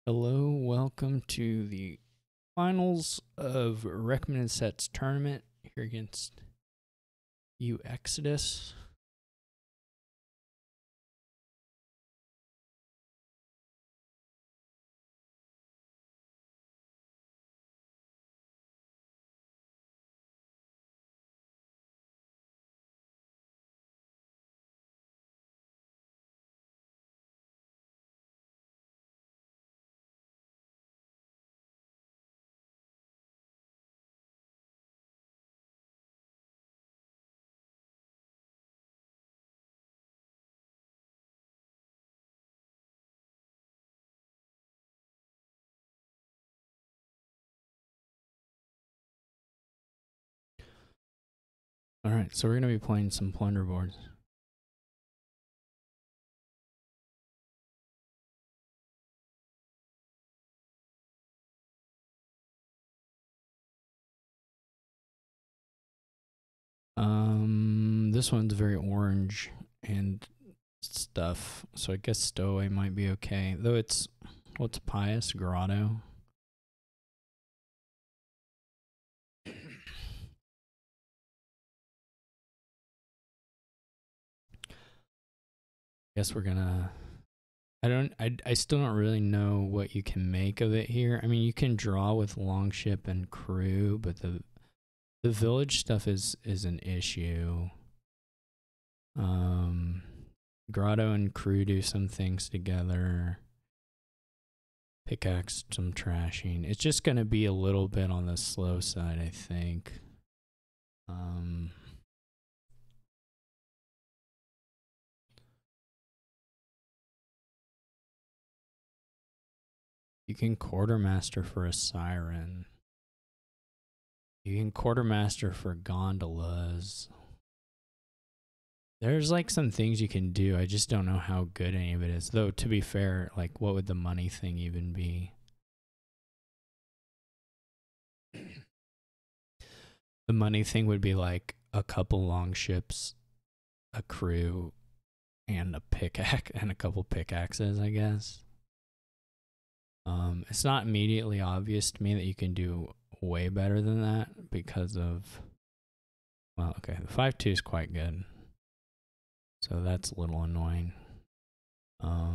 Hello, welcome to the finals of recommended sets tournament here against uExitus. All right, so we're going to be playing some Plunder boards. This one's very orange and stuff, so I guess Stowaway might be okay. Though it's, what's Pious? Grotto? Guess we're gonna... I still don't really know what you can make of it here. I mean, you can draw with Longship and Crew, but the village stuff is an issue. Grotto and Crew do some things together. Pickaxe some trashing. It's just gonna be a little bit on the slow side, I think. You can quartermaster for a siren. You can quartermaster for gondolas. There's like some things you can do. I just don't know how good any of it is. Though, to be fair, like, what would the money thing even be? The money thing would be like a couple longships, a crew, and a pickaxe, and a couple pickaxes, I guess. It's not immediately obvious to me that you can do way better than that because of, well, okay, the 5-2 is quite good. So that's a little annoying. Uh,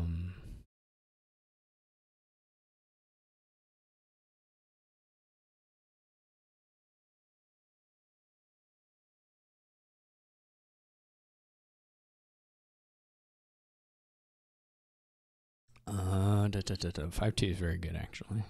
5-2 is very good, actually.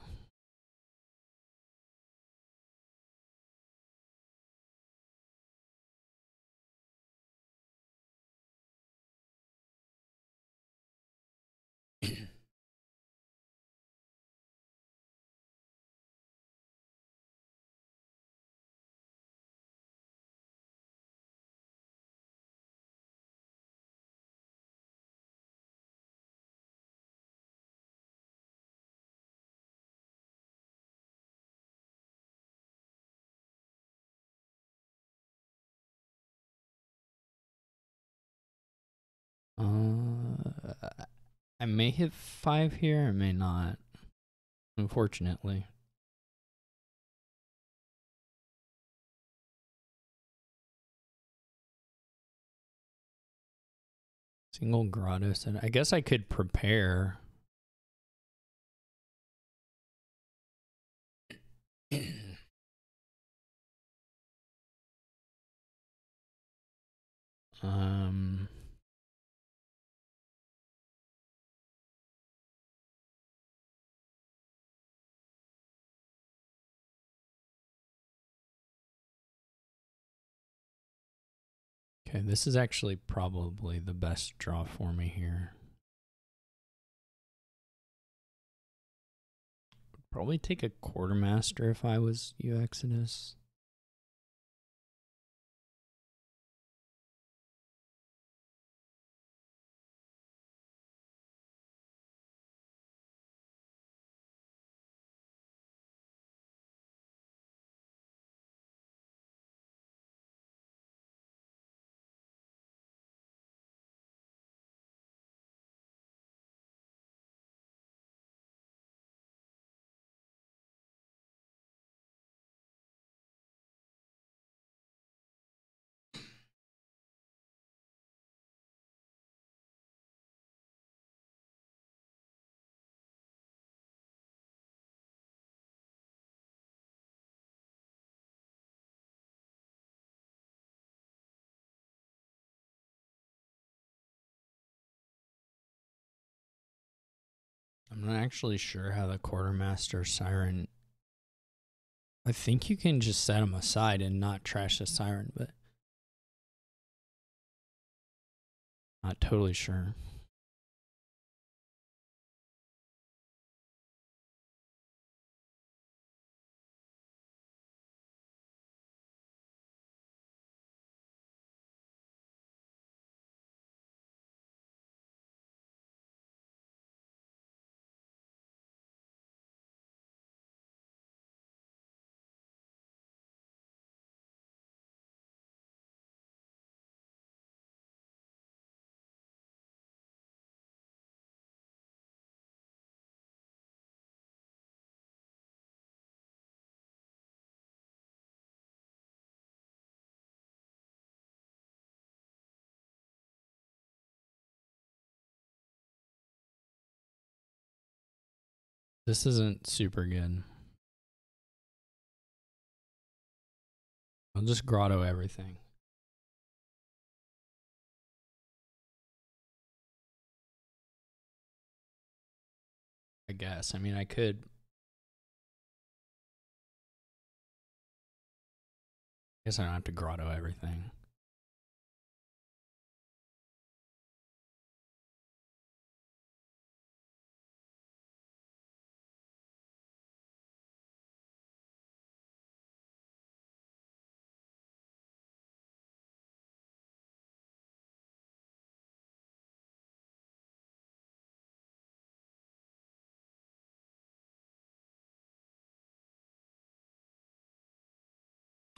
I may hit 5 here, I may not. Unfortunately. Single grotto set. I guess I could prepare. um. Okay, this is actually probably the best draw for me here. Probably take a quartermaster if I was uExitus. I'm not actually sure how the quartermaster siren. I think you can just set them aside and not trash the siren, but not totally sure. This isn't super good. I'll just grotto everything. I guess. I mean, I could. I guess I don't have to grotto everything.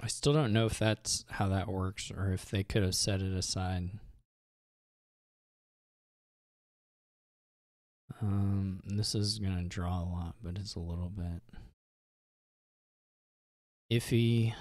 I still don't know if that's how that works or if they could have set it aside. This is gonna draw a lot, but it's a little bit iffy.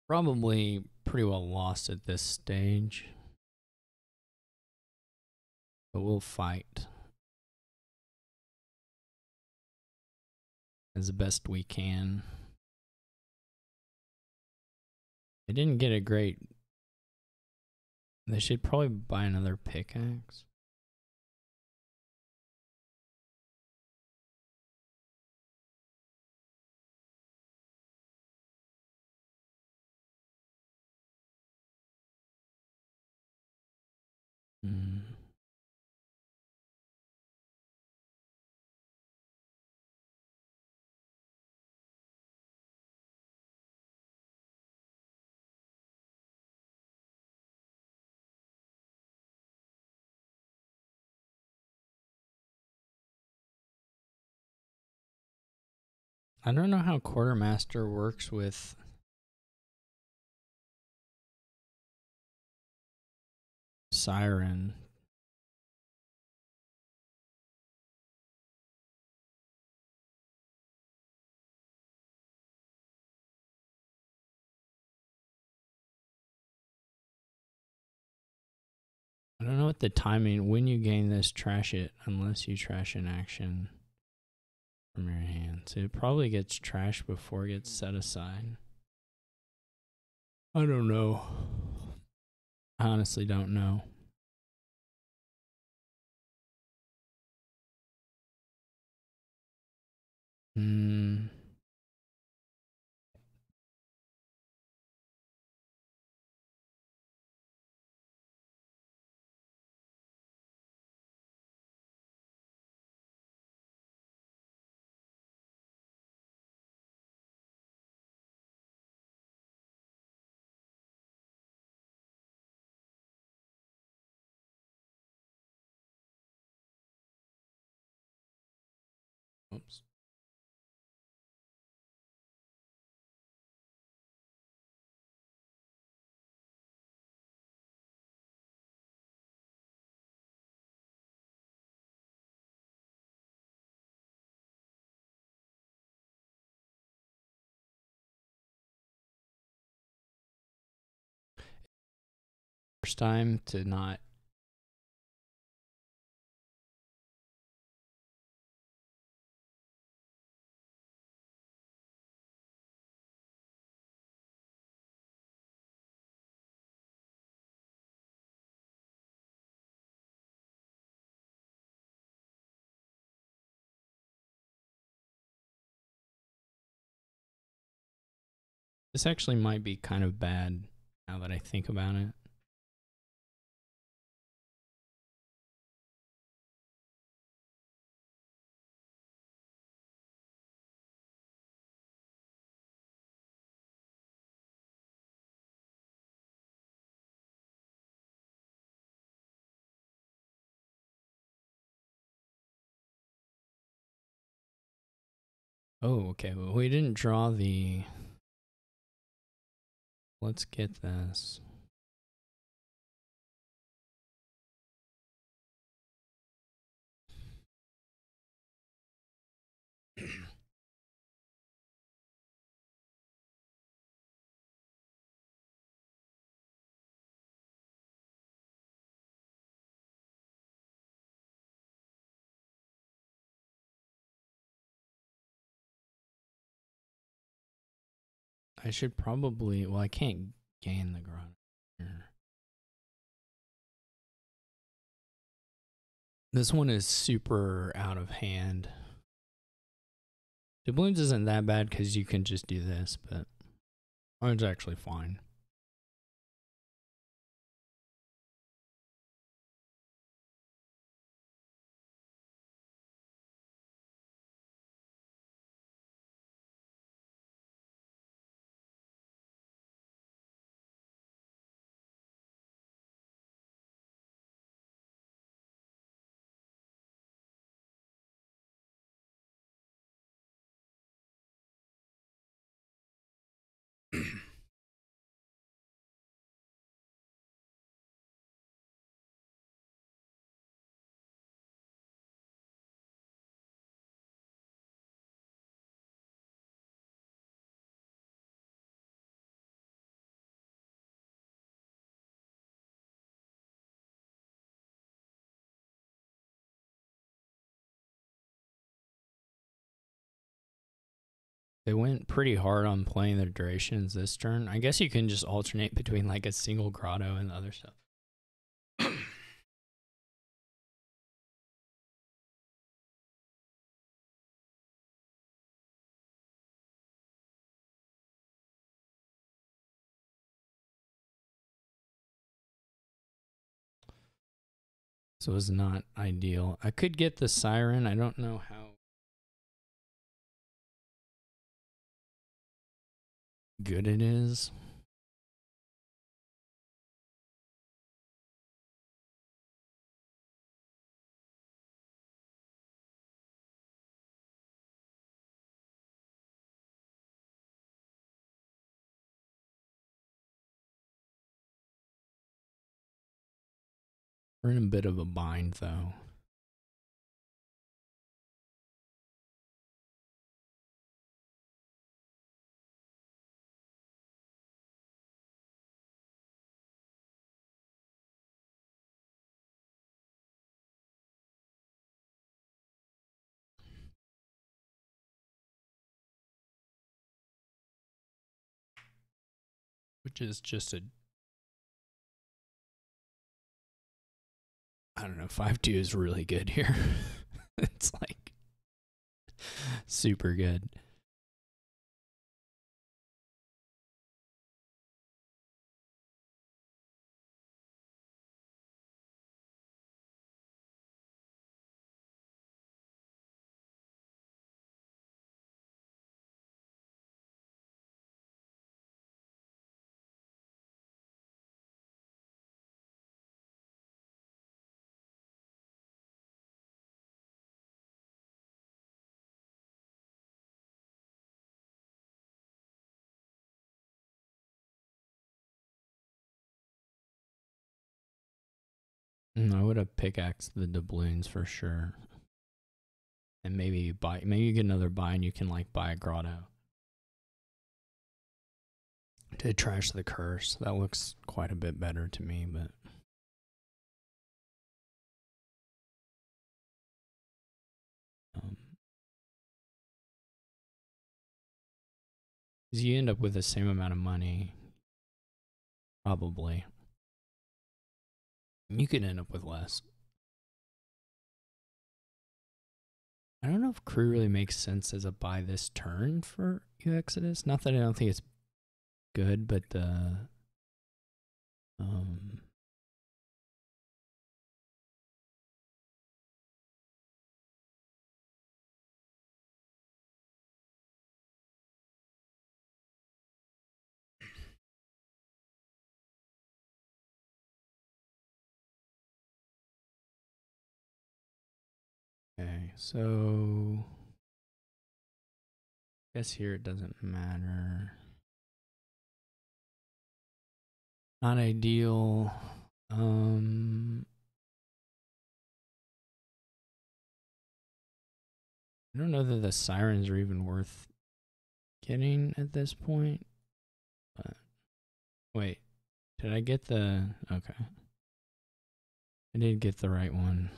Probably pretty well lost at this stage, but we'll fight as best we can. They didn't get a great. They should probably buy another pickaxe. Hmm. I don't know how quartermaster works with siren. I don't know what the timing. When you gain this, trash it unless you trash an action from your hand. So it probably gets trashed before it gets set aside. I don't know. I honestly don't know. Hmm. Oops. first time to not. This actually might be kind of bad now that I think about it. Oh, okay. Well, we didn't draw the. Let's get this. I should probably. Well, I can't gain the grotto here. This one is super out of hand. Doubloons isn't that bad because you can just do this, but it's actually fine. They went pretty hard on playing the durations this turn. I guess you can just alternate between like a single grotto and the other stuff. So it's not ideal. I could get the siren. I don't know how good it is. We're in a bit of a bind though. Which is just a, I don't know, 5-2 is really good here. It's like super good. I would have pickaxed the doubloons for sure. And maybe you get another buy and you can like buy a grotto. to trash the curse. That looks quite a bit better to me, but you end up with the same amount of money, probably. You could end up with less. I don't know if crew really makes sense as a buy this turn for uExitus. Not that I don't think it's good, but the okay, so I guess here it doesn't matter. Not ideal. I don't know that the sirens are even worth getting at this point. But wait, did I get the... Okay. I did get the right one.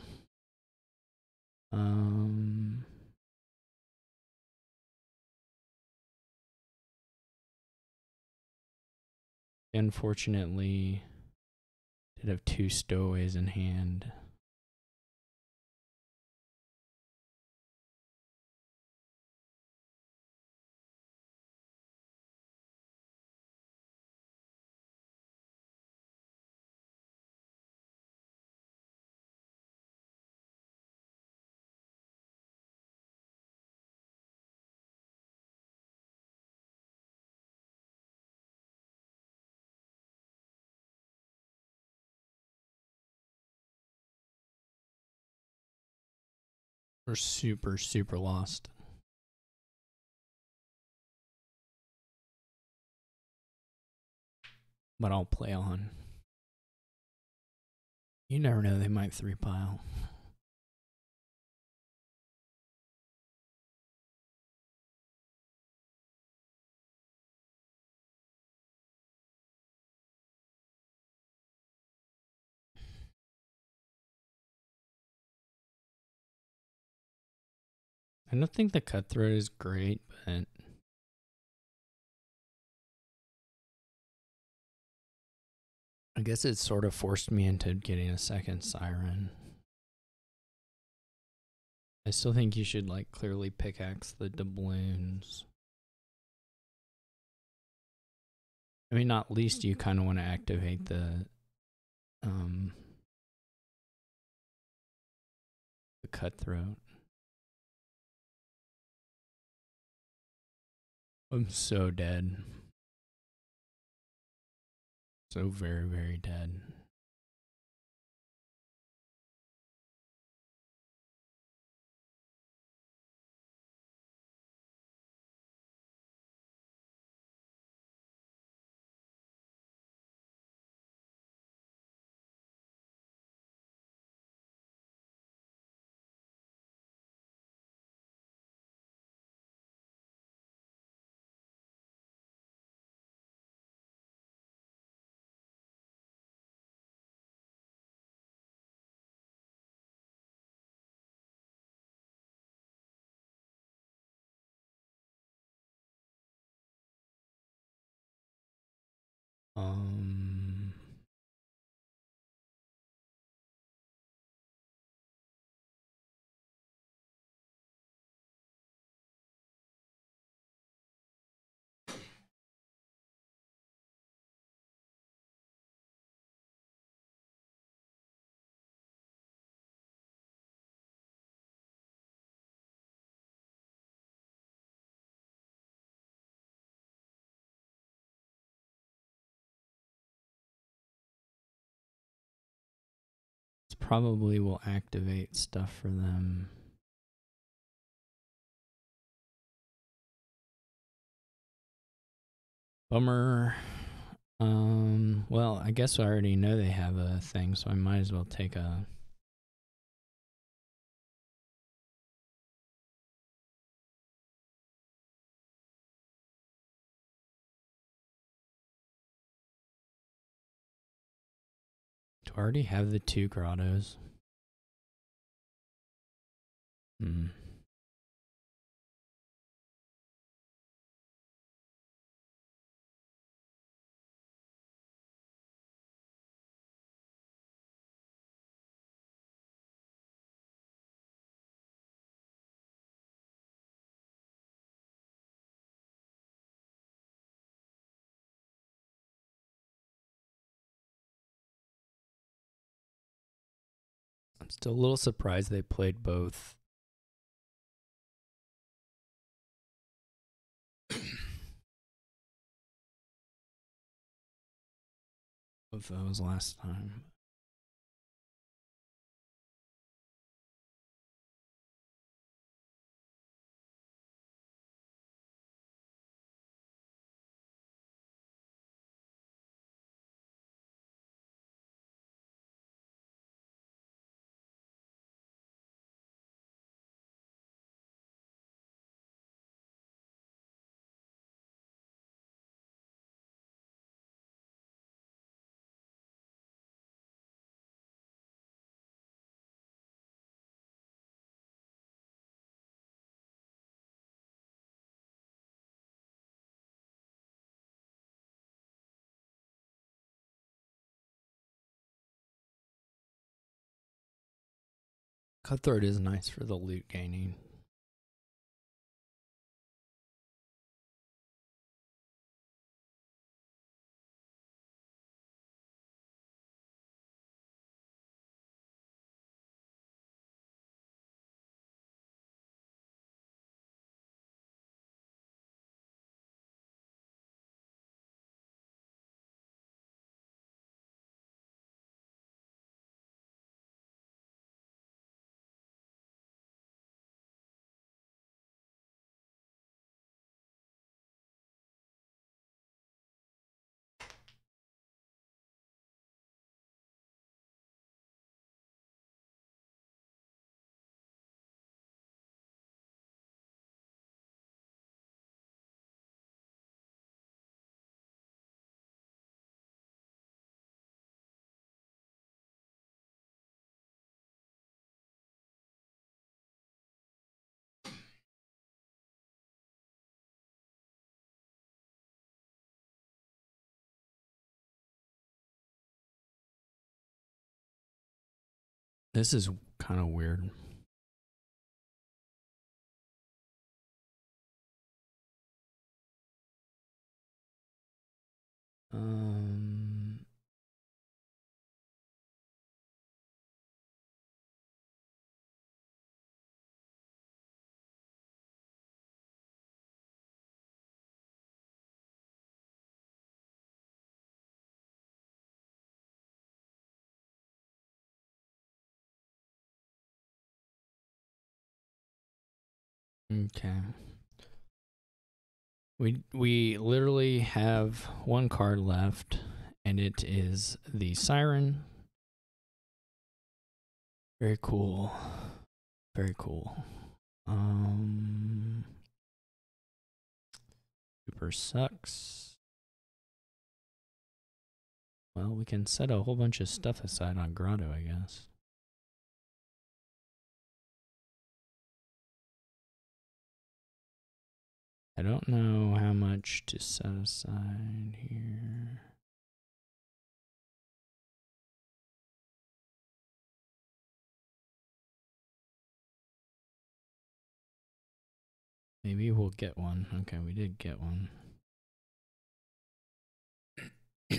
Unfortunately, did have 2 stowaways in hand. We're super, super lost. But I'll play on. You never know, they might 3-pile. I don't think the cutthroat is great, but I guess it sort of forced me into getting a second siren. I still think you should like clearly pickaxe the doubloons. I mean, not least you kind of want to activate the cutthroat. I'm so dead. So very, very dead. This probably will activate stuff for them. Bummer. Well, I guess I already know they have a thing, so I might as well take a... already have the 2 grottos? Hmm. I'm still a little surprised they played both. Both those last time. Cutthroat is nice for the loot gaining. This is kind of weird. Okay. We literally have 1 card left, and it is the Siren. Very cool. Very cool. Super sucks. Well, we can set a whole bunch of stuff aside on Grotto, I guess. I don't know how much to set aside here. Maybe we'll get one. Okay, we did get one. I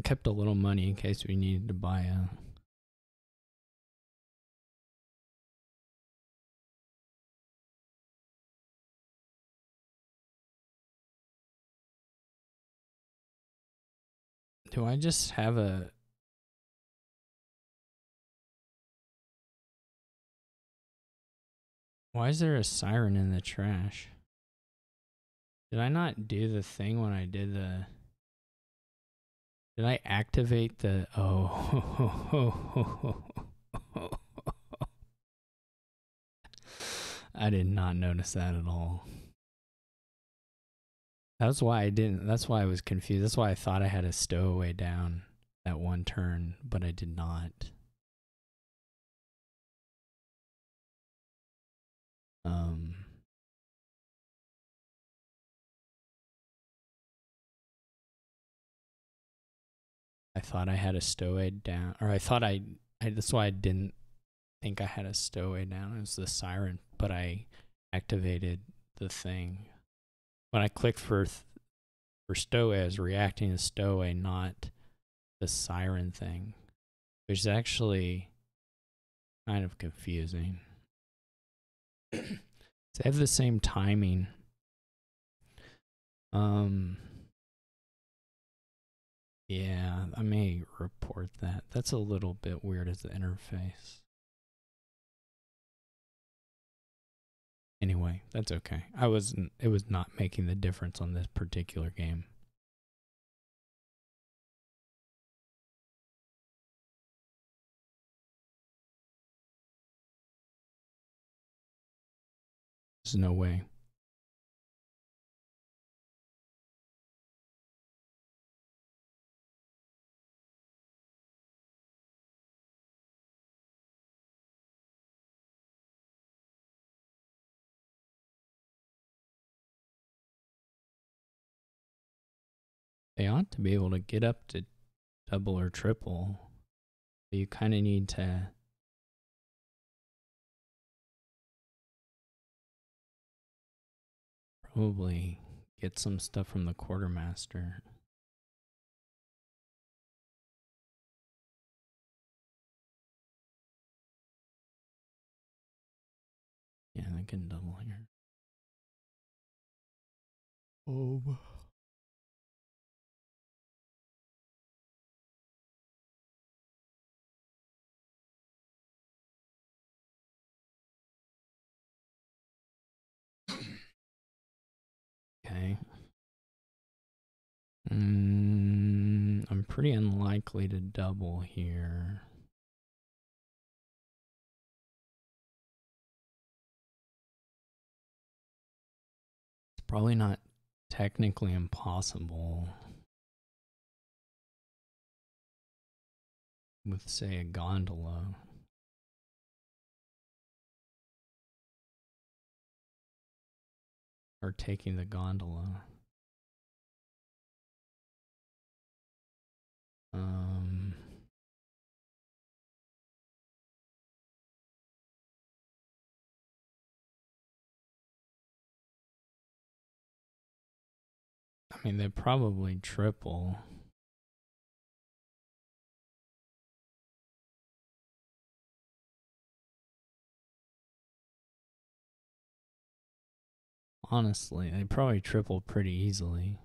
kept a little money in case we needed to buy a... Do I just have a... Why is there a siren in the trash? Did I not do the thing when I did the... Did I activate the... Oh. I did not notice that at all. That's why I didn't. That's why I was confused. That's why I thought I had a stowaway down that one turn, but I did not. I thought I had a stowaway down, or I thought I. That's why I didn't think I had a stowaway down. It was the siren, but I activated the thing when I clicked for stowaway. I was reacting to stowaway, not the siren thing, which is actually kind of confusing. They have the same timing. Yeah, I may report that. That's a little bit weird as the interface. Anyway, that's okay. It was not making the difference on this particular game. There's no way. They ought to be able to get up to double or triple. But you kind of need to probably get some stuff from the quartermaster. Yeah, I can double here. Oh. Okay. I'm pretty unlikely to double here. It's probably not technically impossible with, say, a gondola. Or taking the gondola. I mean, they probably triple. Honestly, they probably triple pretty easily.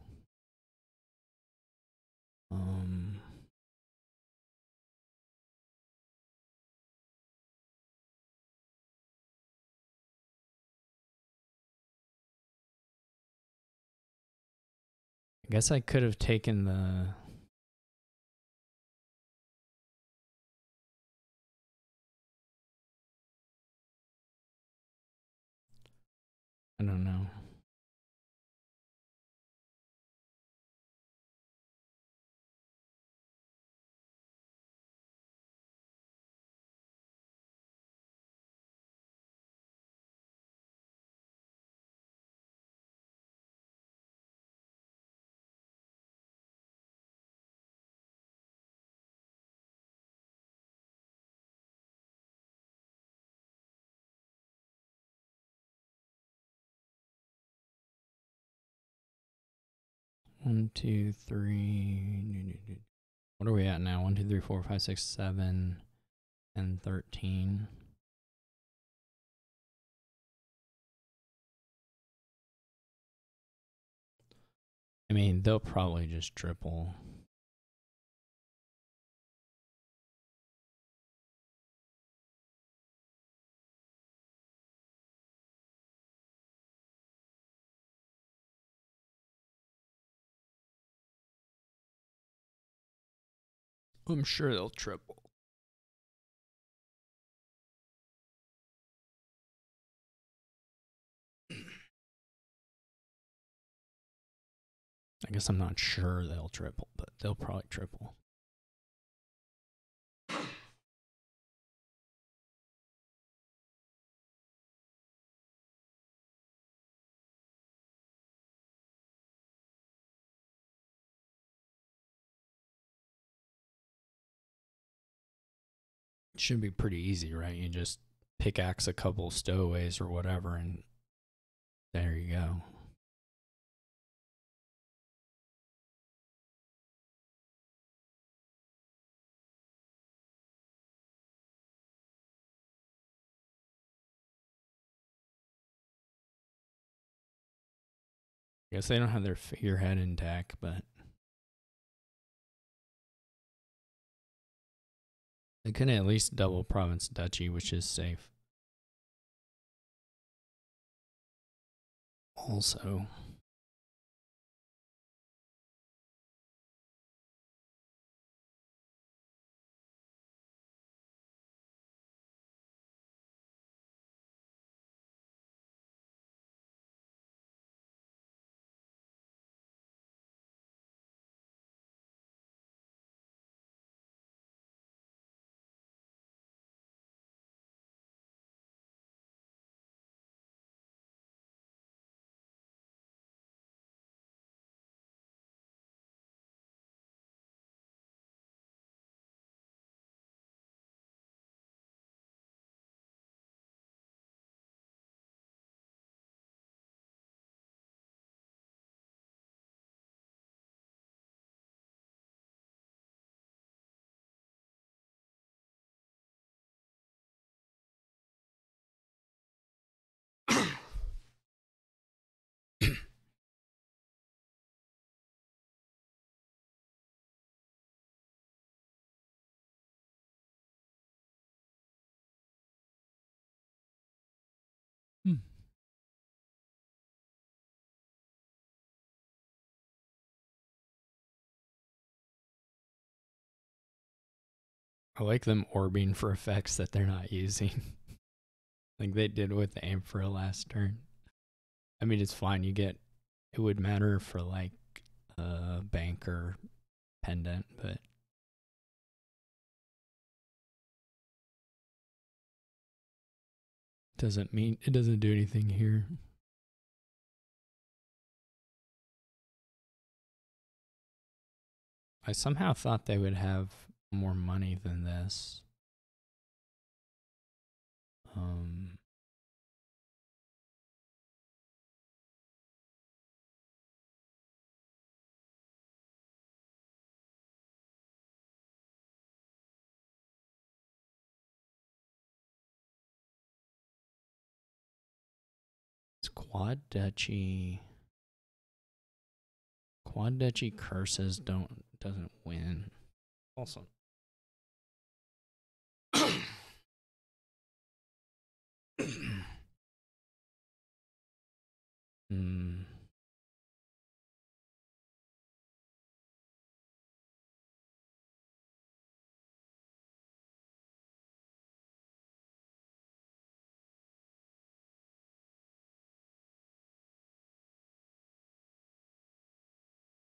I guess I could have taken the... I don't know. One, two, three. What are we at now? 1, 2, 3, 4, 5, 6, 7, and 13. I mean, they'll probably just triple. I'm sure they'll triple. I guess I'm not sure they'll triple, but they'll probably triple. Should be pretty easy, right? You just pickaxe a couple stowaways or whatever, and there you go. I guess they don't have their figurehead in deck, but they can at least double province duchy, which is safe. Also, I like them orbing for effects that they're not using. Like they did with the Amphora last turn. I mean, it's fine. You get, it would matter for like a banker pendant, but doesn't mean, it doesn't do anything here. I somehow thought they would have more money than this. It's quad duchy. Quad duchy curses doesn't win. Awesome.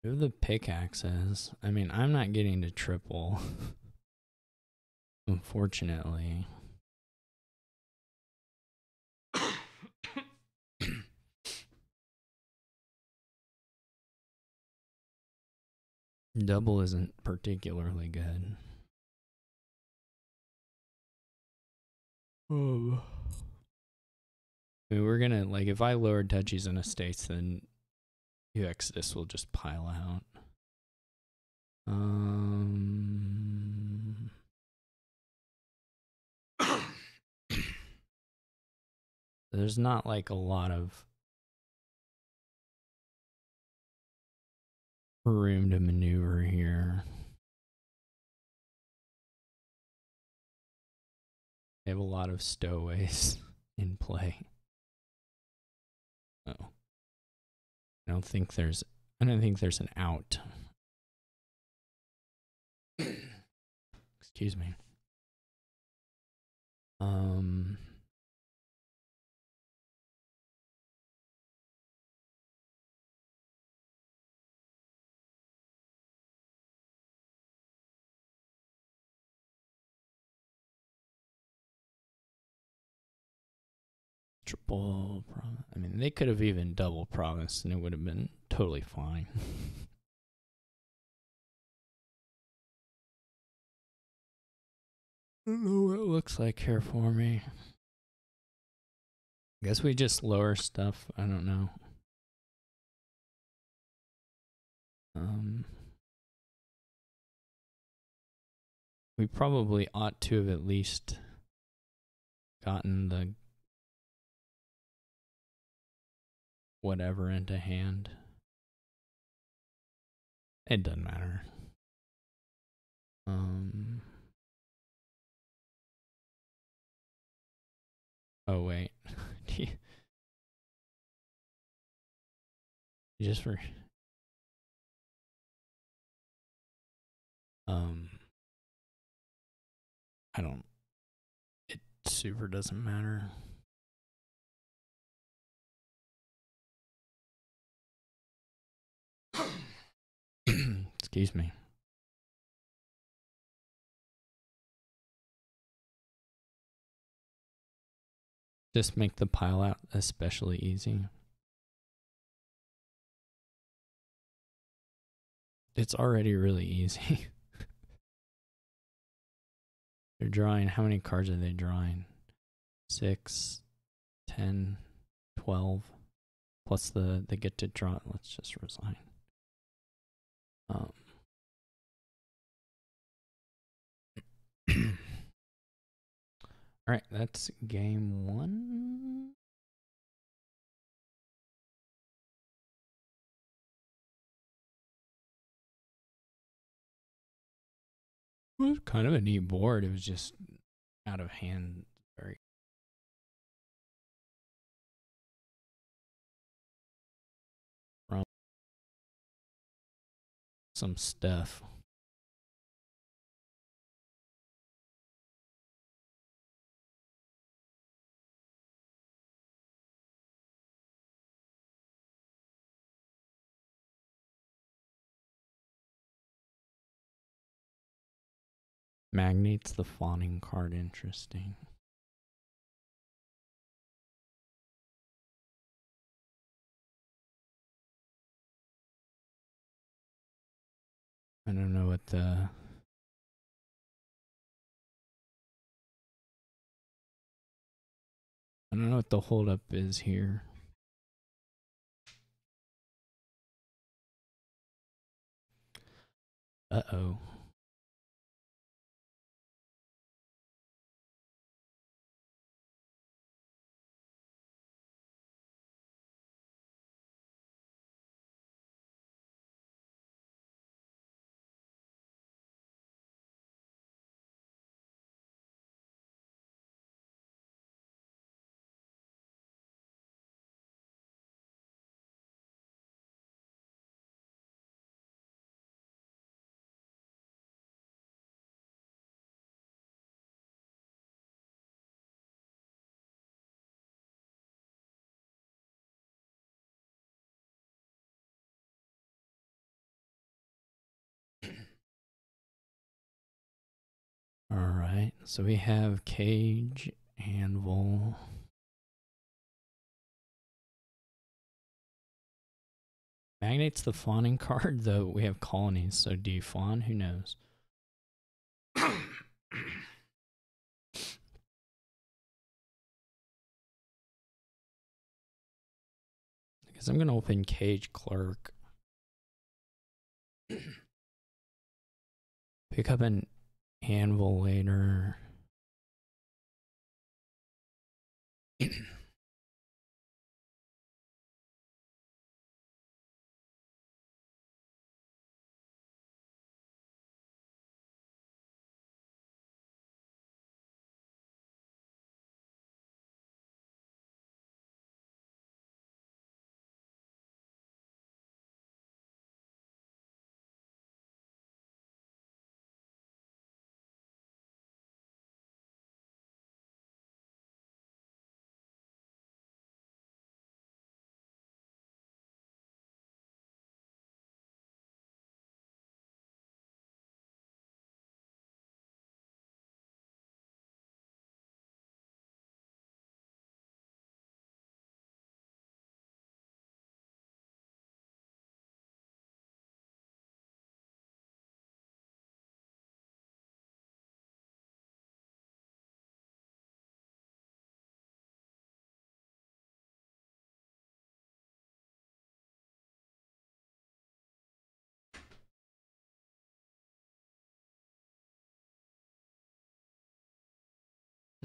Who the pickaxes? I mean, I'm not getting to triple. Unfortunately. Double isn't particularly good. I mean, we're gonna, like, if I lower duchies and estates, then uExitus will just pile out. There's not like a lot of room to maneuver here. They have a lot of stowaways in play. Oh. I don't think there's an out. Excuse me. triple province. I mean, they could have even double province and it would have been totally fine. I don't know what it looks like here for me. I guess we just lower stuff. I don't know. We probably ought to have at least gotten the whatever into hand. It doesn't matter. Oh wait. Just for I don't, it super doesn't matter. Excuse me. Just make the pile out especially easy. It's already really easy. They're drawing, how many cards are they drawing? 6, 10, 12. Plus they get to draw. Let's just resign. Alright, that's game 1. It was kind of a neat board. It was just out of hand. Very from some stuff. Magnate's the fawning card. Interesting. I don't know what the... I don't know what the holdup is here. Uh-oh. Alright, so we have Cage, Anvil. Magnate's the fawning card, though we have colonies, so do you fawn? Who knows? Because I'm going to open Cage Clerk. Pick up an Anvil later.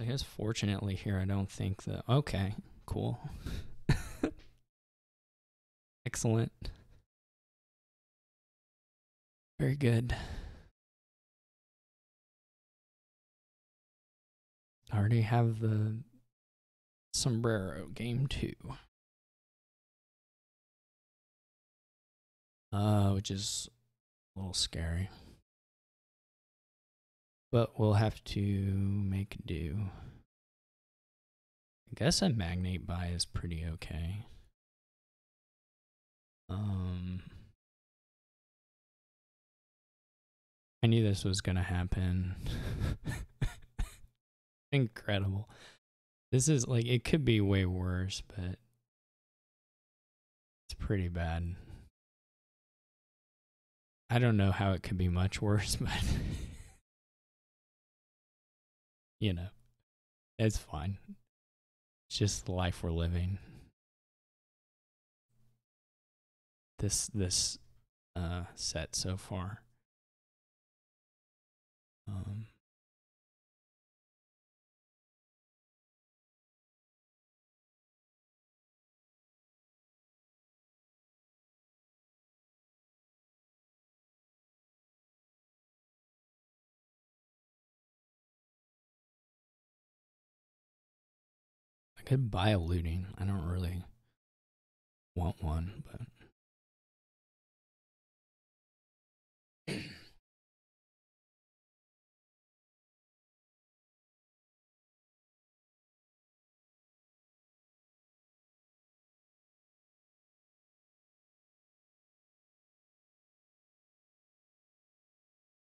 I guess fortunately here I don't think that... Okay, cool. Excellent. Very good. I already have the sombrero game 2. Which is a little scary. But we'll have to make do. I guess a magnate buy is pretty okay. I knew this was gonna happen. Incredible. This is like, it could be way worse, but it's pretty bad. I don't know how it could be much worse, but you know, it's fine. It's just the life we're living. This set so far. I could buy a looting. I don't really want one, but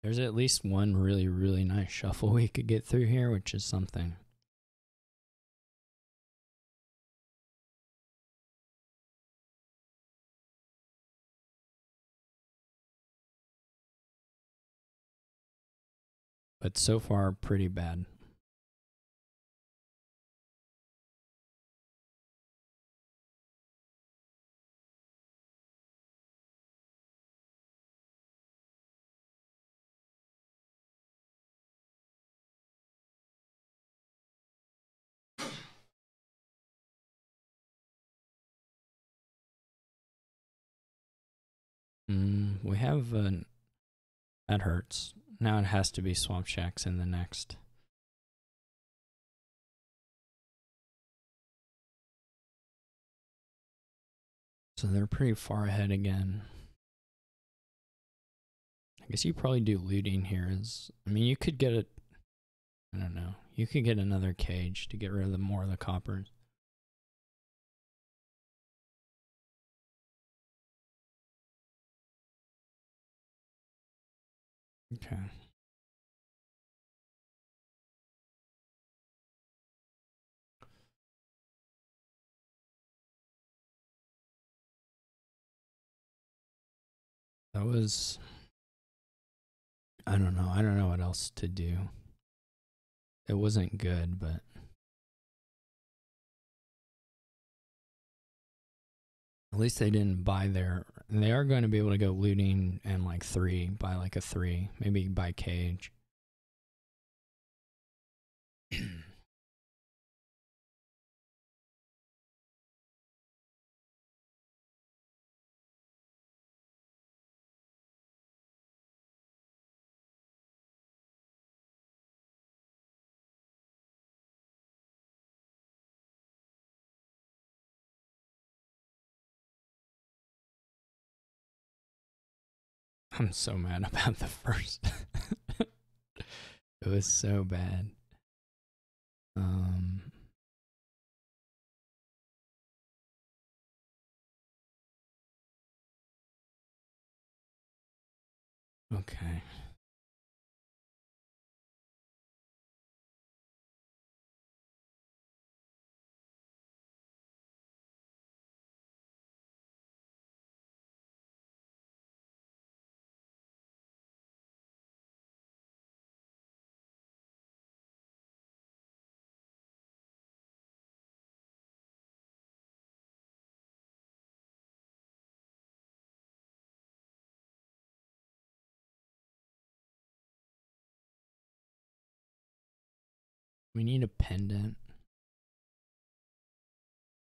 there's at least one really, really nice shuffle we could get through here, which is something. But so far, pretty bad. We have an... That hurts. Now it has to be Swamp Shacks in the next. So they're pretty far ahead again. I guess you probably do looting here. I mean, you could get a... I don't know. You could get another cage to get rid of more of the coppers. Okay. That was... I don't know. I don't know what else to do. It wasn't good, but... At least they didn't buy their... They are going to be able to go looting and like 3. Buy like a 3. Maybe buy cage. I'm so mad about the first. It was so bad. Okay. We need a pendant.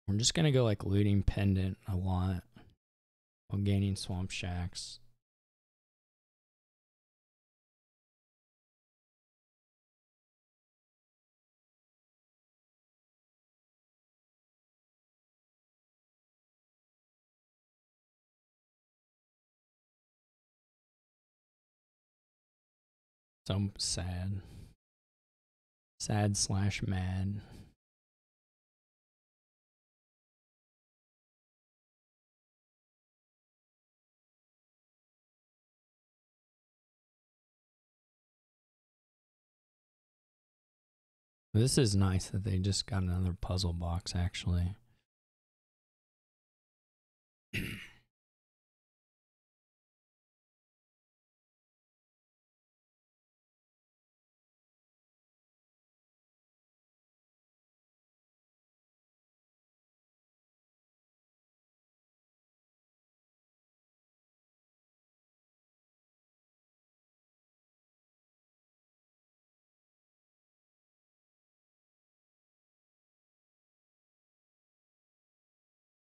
We're just gonna go like looting pendant a lot while gaining swamp shacks. So sad. Sad/mad. This is nice that they just got another puzzle box, actually.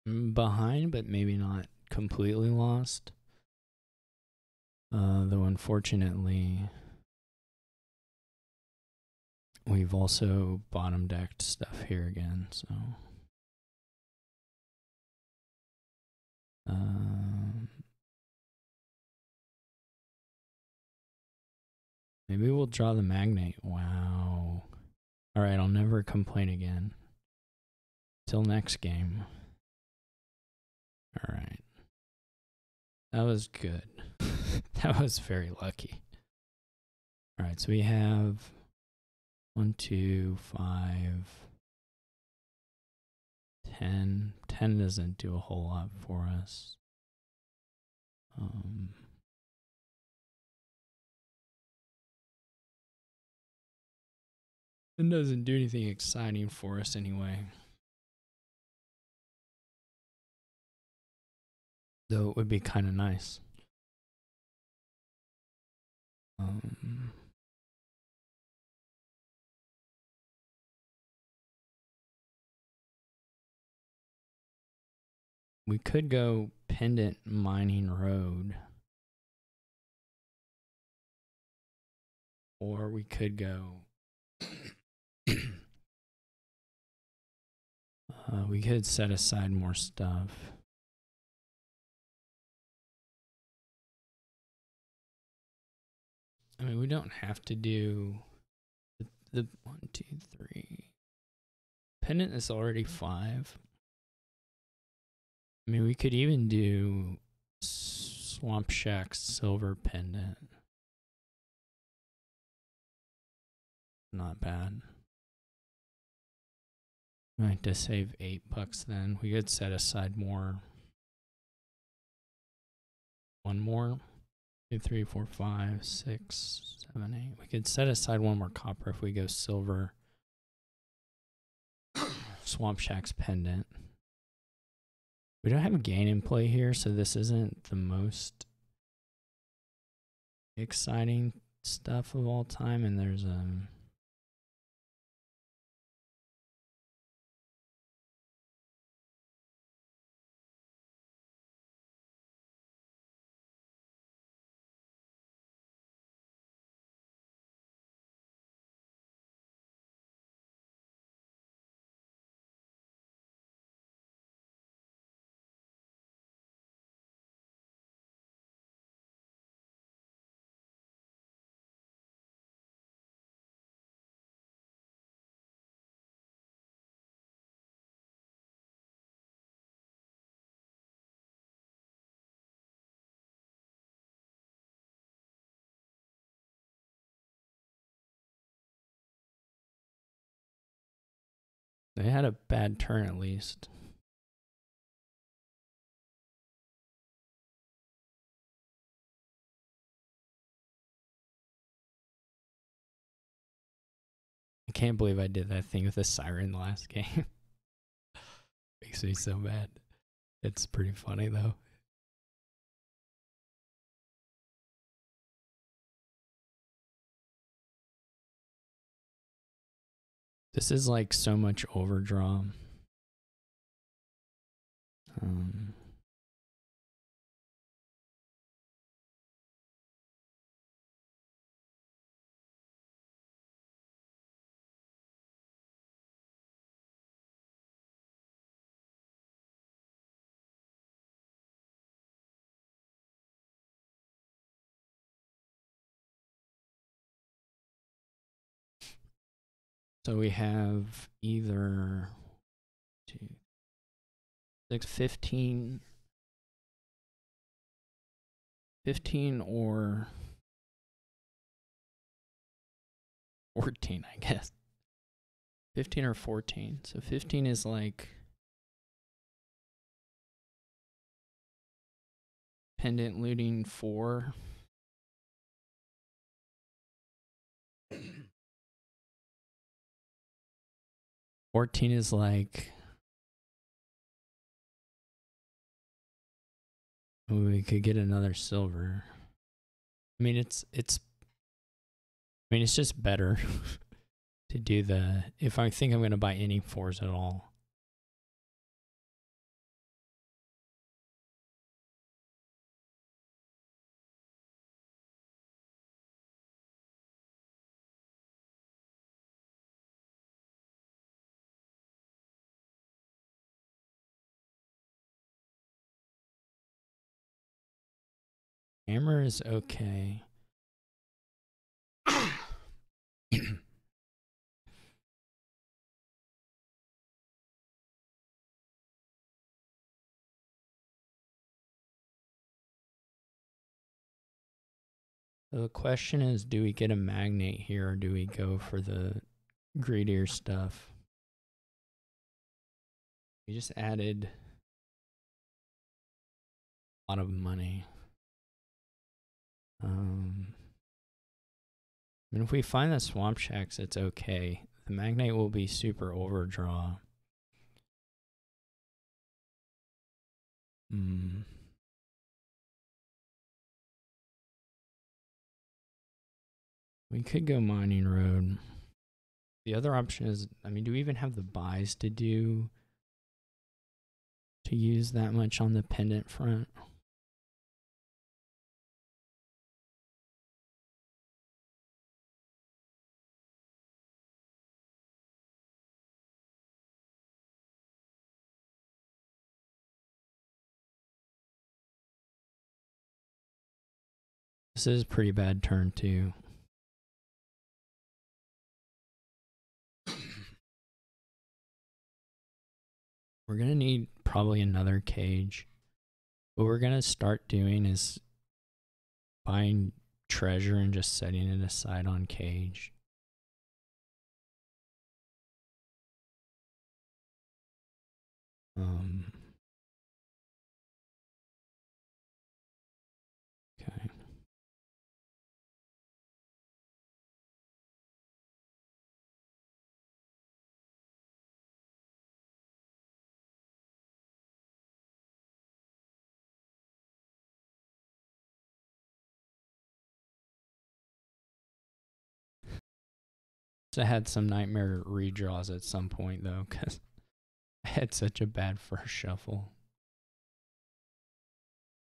Behind, but maybe not completely lost. Though unfortunately, we've also bottom decked stuff here again, so. Maybe we'll draw the magnate. Wow. Alright, I'll never complain again. Till next game. Alright. That was good. That was very lucky. Alright, so we have 1, 2, 5, 10. 10 doesn't do a whole lot for us. It doesn't do anything exciting for us anyway. Though it would be kind of nice. We could go pendant mining road. Or we could go we could set aside more stuff. I mean, we don't have to do the 1, 2, 3. Pendant is already 5. I mean, we could even do Swamp Shack's silver pendant. Not bad. I have to save $8 then. We could set aside more. One more. 2, 3, 4, 5, 6, 7, 8. We could set aside one more copper if we go silver. Swamp Shack's pendant. We don't have a gain in play here, so this isn't the most exciting stuff of all time. And there's they had a bad turn at least. I can't believe I did that thing with the siren last game. Makes me so mad. It's pretty funny though. This is like so much overdraw. So we have either 2, 6, 15 or 14, I guess. 15 or 14. So 15 is like pendant looting 4. $14 is like, we could get another silver. I mean, it's just better to do the, if I think I'm going to buy any 4s at all. Hammer is okay. So the question is, do we get a magnate here or do we go for the greedier stuff? We just added a lot of money. I mean, if we find the swamp shacks, it's okay. The magnate will be super overdraw. We could go mining road. The other option is, I mean, do we even have the buys to use that much on the pendant front? This is a pretty bad turn too. We're gonna need probably another cage. What we're gonna start doing is buying treasure and just setting it aside on cage. Okay. So I had some nightmare redraws at some point though, because I had such a bad first shuffle.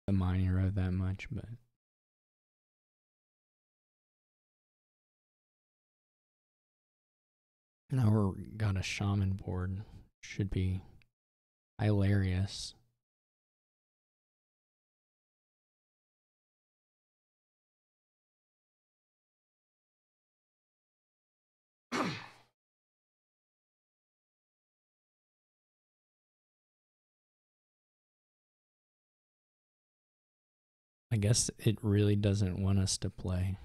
The mining road that much, but now we're got a shaman board. Should be hilarious. I guess it really doesn't want us to play.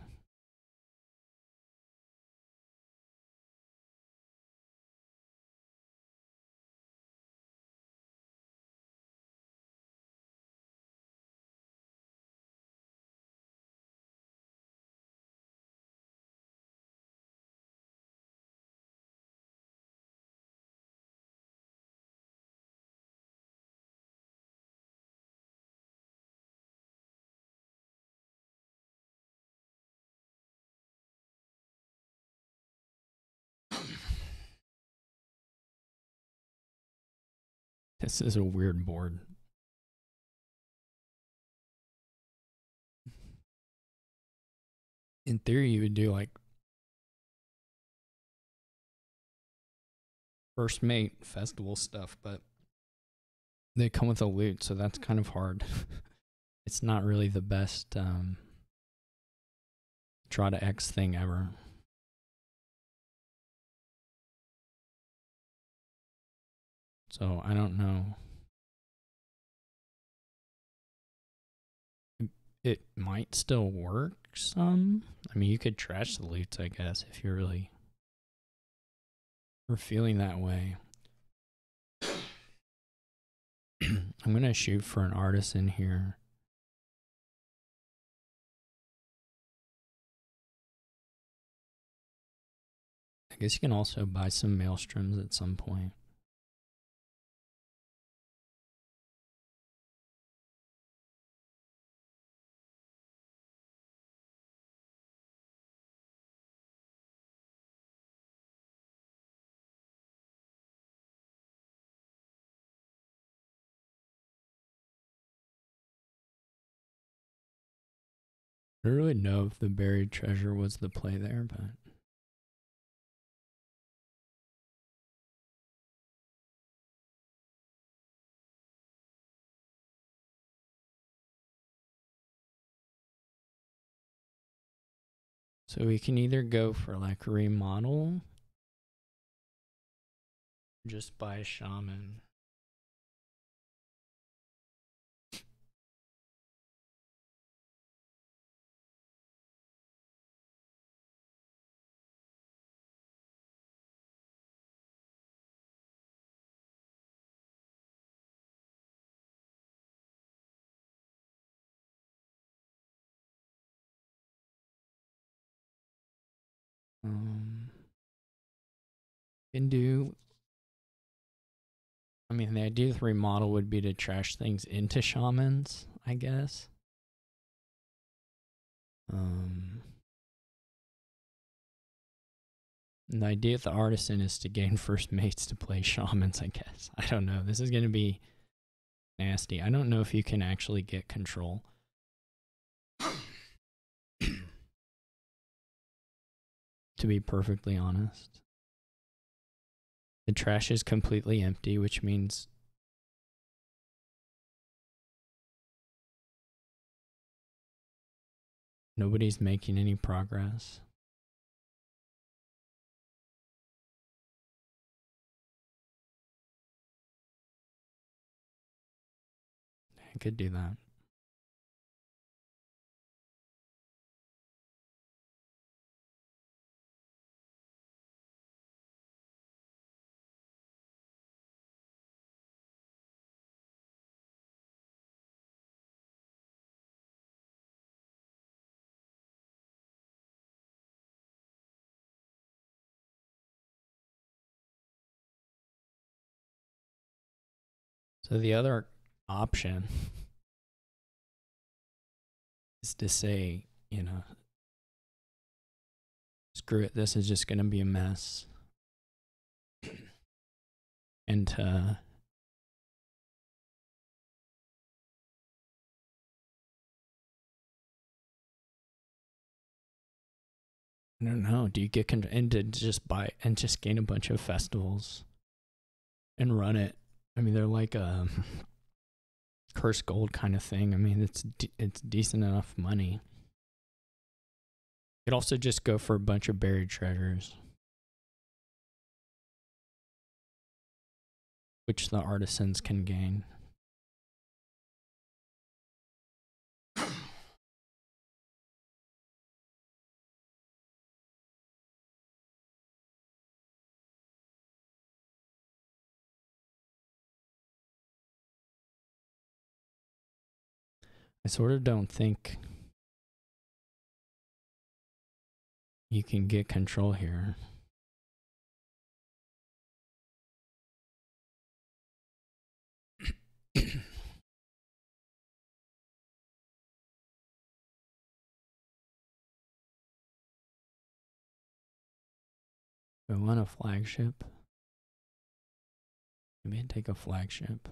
This is a weird board. In theory, you would do like first mate festival stuff, but they come with a loot, so that's kind of hard. It's not really the best draw to X thing ever. So I don't know. It might still work some. I mean, you could trash the loots, I guess, if you're really or feeling that way. I'm gonna shoot for an artisan here. I guess you can also buy some maelstroms at some point. I don't really know if the buried treasure was the play there, but so we can either go for like remodel or just buy a shaman. Can do. I mean, the idea with remodel would be to trash things into shamans, I guess. And the idea with the artisan is to gain first mates to play shamans, I guess. I don't know. This is going to be nasty. I don't know if you can actually get control. To be perfectly honest. The trash is completely empty, which means nobody's making any progress. I could do that. So the other option is to say, you know, screw it, this is just going to be a mess. And I don't know, do you get and to just buy and just gain a bunch of festivals and run it? I mean, they're like a cursed gold kind of thing. I mean, it's decent enough money. You could also just go for a bunch of buried treasures, which the artisans can gain. I sort of don't think you can get control here. I want a flagship. Maybe I'd take a flagship.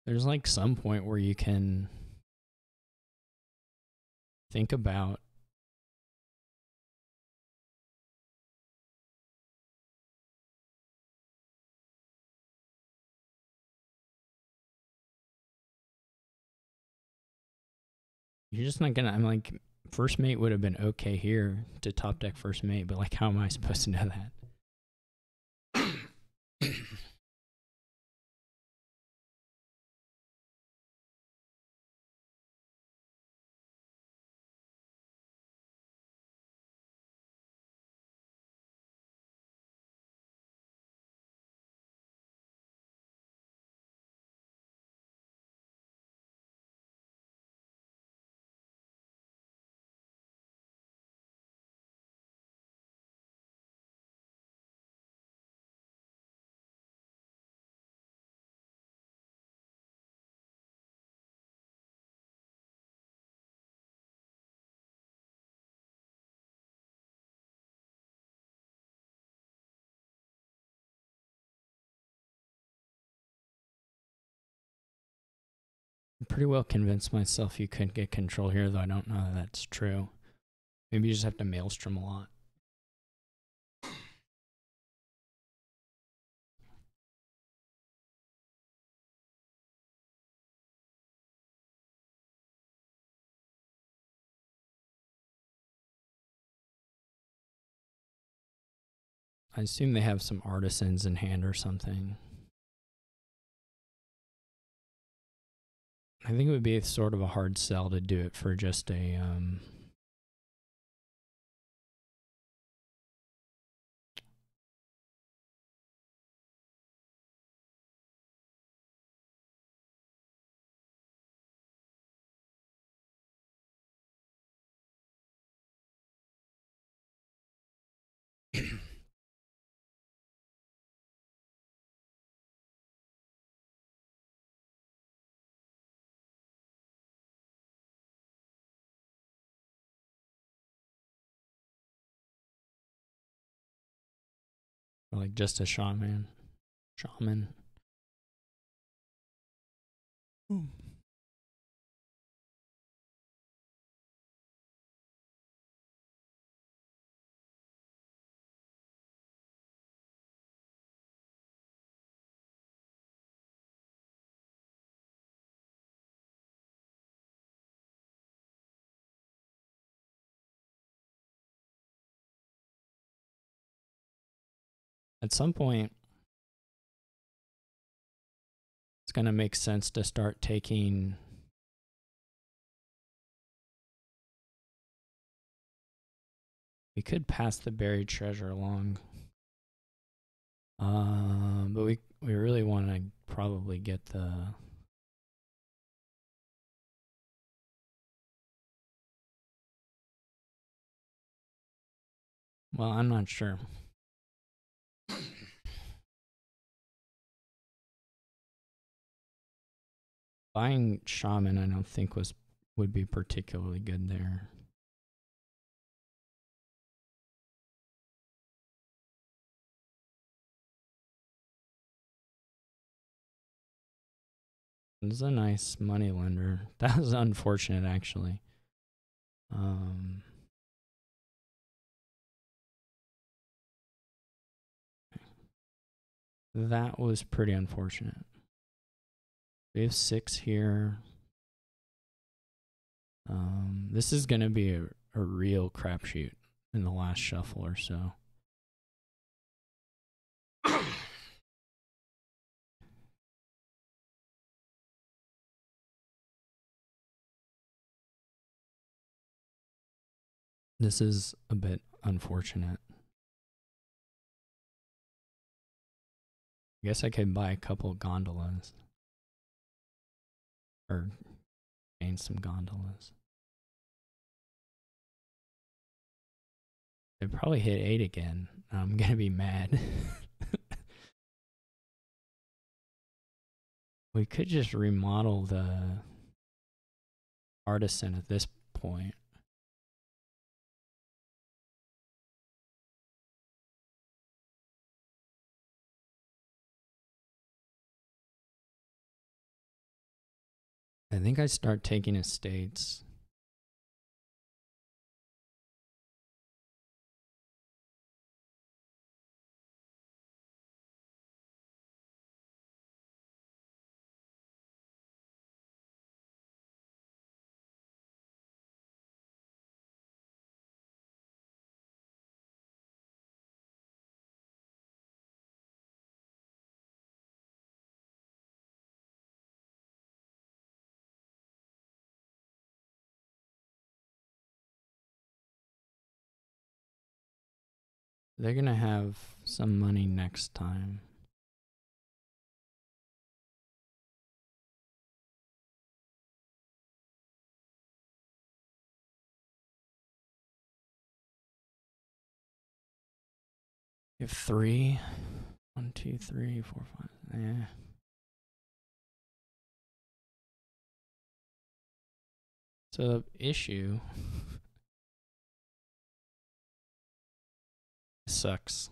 There's like some point where you can think about you're just not gonna. I'm like, first mate would have been okay here to top deck first mate, but like, how am I supposed to know that? I'm pretty well convinced myself you couldn't get control here, though I don't know that that's true. Maybe you just have to maelstrom a lot. I assume they have some artisans in hand or something. I think it would be sort of a hard sell to do it for just a like just a shaman. At some point, it's going to make sense to start taking we could pass the buried treasure along. But we really want to probably get the well, I'm not sure. Buying shaman, I don't think would be particularly good there. This is a nice money lender. That was unfortunate, actually. That was pretty unfortunate. We have 6 here. This is going to be a real crapshoot in the last shuffle or so. This is a bit unfortunate. I guess I could buy a couple gondolas. Or gain some gondolas. They probably hit 8 again. I'm gonna be mad. We could just remodel the artisan at this point. I think I start taking estates. They're gonna have some money next time. You have 3. 1, 2, 3, 4, 5. Yeah. So the issue sucks.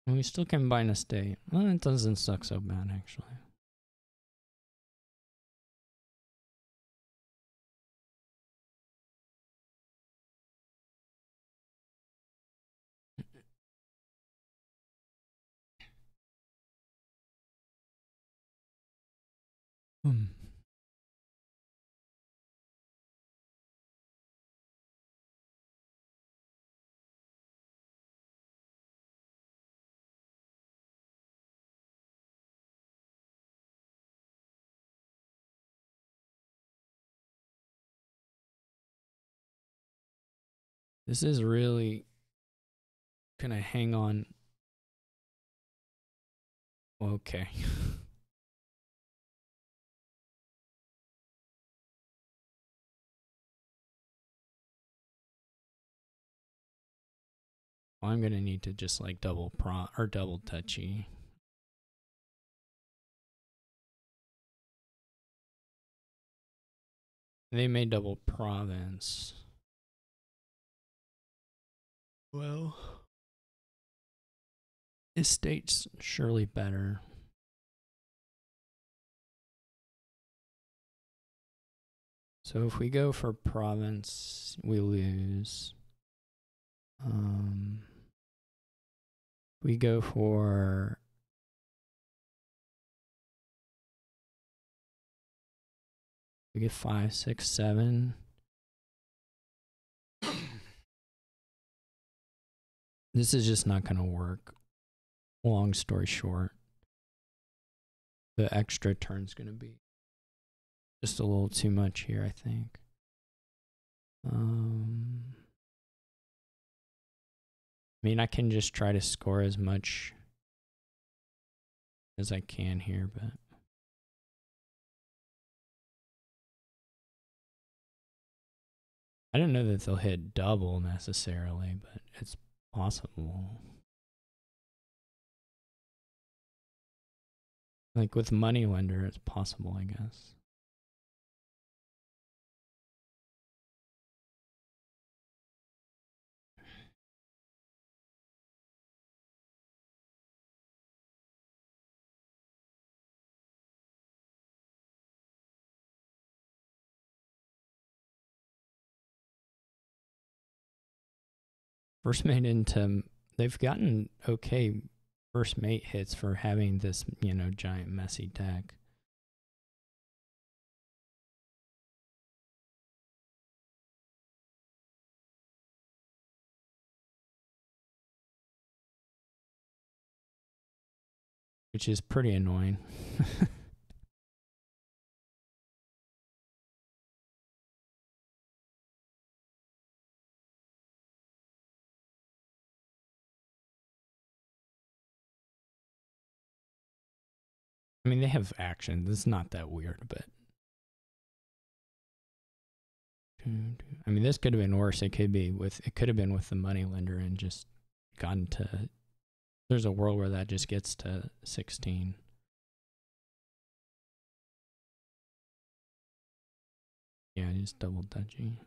We still can buy an estate. Well, it doesn't suck so bad, actually. This is really gonna hang on. Okay. Well, I'm gonna need to just like double or double touchy. They may double province. Well, estate's surely better. So if we go for province, we lose. We go for we get 5, 6, 7. This is just not gonna work. Long story short, the extra turn's gonna be just a little too much here, I think. I mean, I can just try to score as much as I can here, but I don't know that they'll hit double necessarily, but it's possible. Like with Moneylender, it's possible, I guess. First made into, they've gotten okay first mate hits for having this, you know, giant messy deck. Which is pretty annoying. I mean, they have action. It's not that weird, but I mean, this could have been worse. It could have been with the moneylender and just gotten to. There's a world where that just gets to 16. Yeah, just double dutching.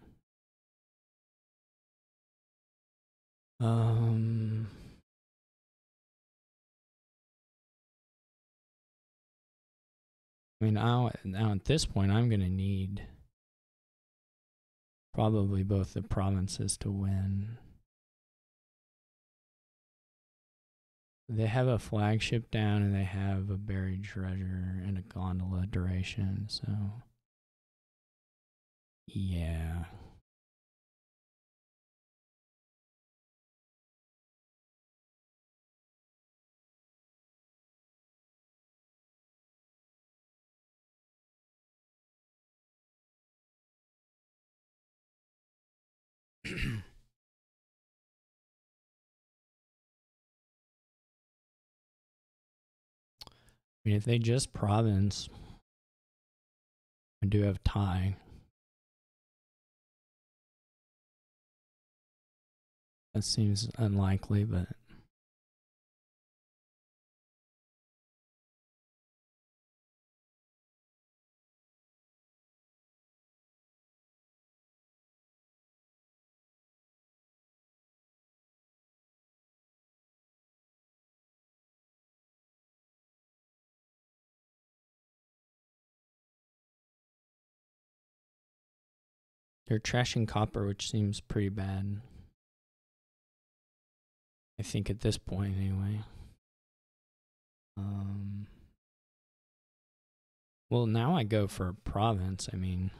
I mean, now at this point, I'm gonna need probably both the provinces to win. They have a flagship down and they have a buried treasure and a gondola duration, so yeah. I mean, if they just province, I do have tie. That seems unlikely, but they're trashing copper, which seems pretty bad. I think at this point, anyway. Well, now I go for province. I mean,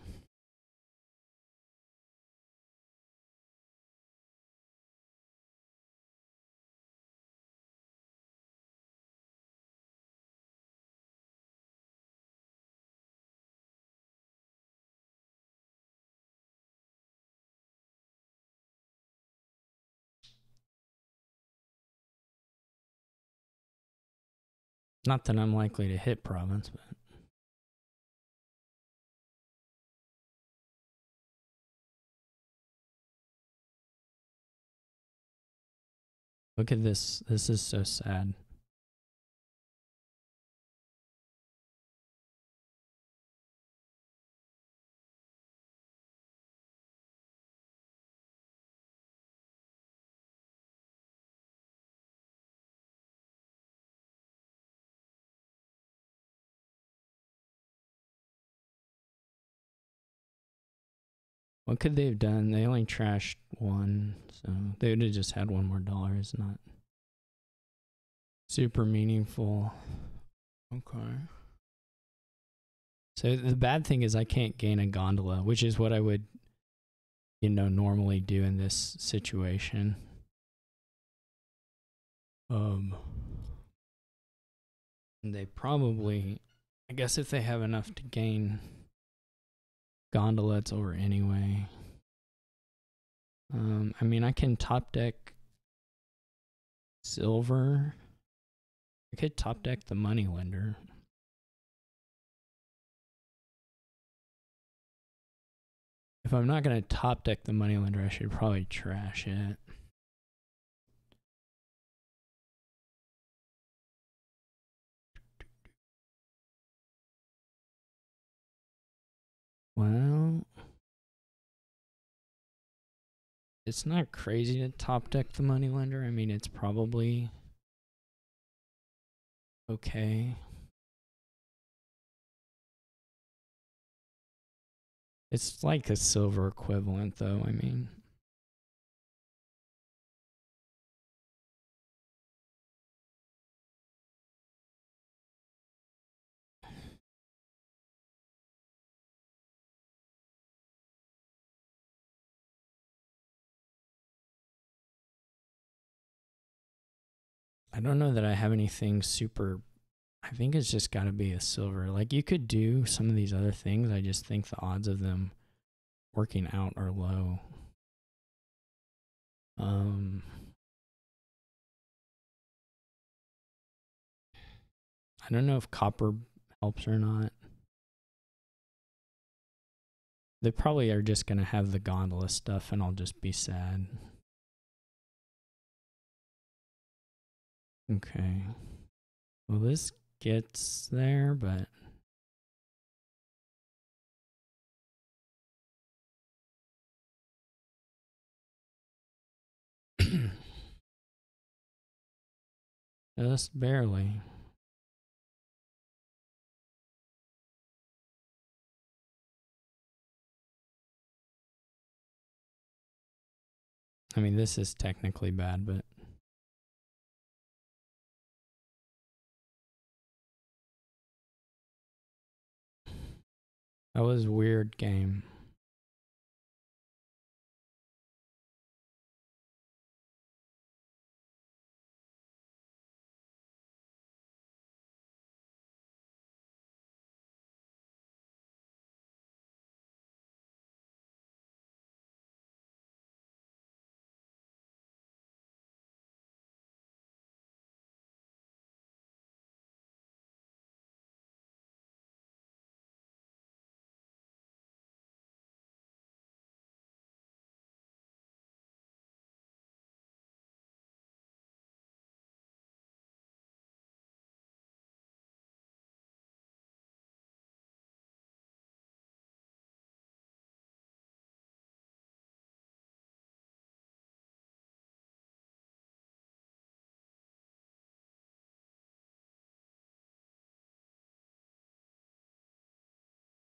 not that I'm likely to hit province, but look at this. This is so sad. What could they have done? They only trashed one, so they would have just had $1 more. It's not super meaningful. Okay. So the bad thing is I can't gain a gondola, which is what I would, you know, normally do in this situation. They probably, I guess if they have enough to gain gondola, it's over anyway. I mean, I can top deck silver. I could top deck the moneylender. If I'm not going to top deck the moneylender, I should probably trash it. Well, it's not crazy to top deck the moneylender. I mean, it's probably okay. It's like a silver equivalent, though. I mean, I don't know that I have anything super. I think it's just got to be a silver. Like you could do some of these other things. I just think the odds of them working out are low. I don't know if copper helps or not. They probably are just going to have the gondola stuff and I'll just be sad. Okay. Well, this gets there, but... just barely. I mean, this is technically bad, but... that was a weird game.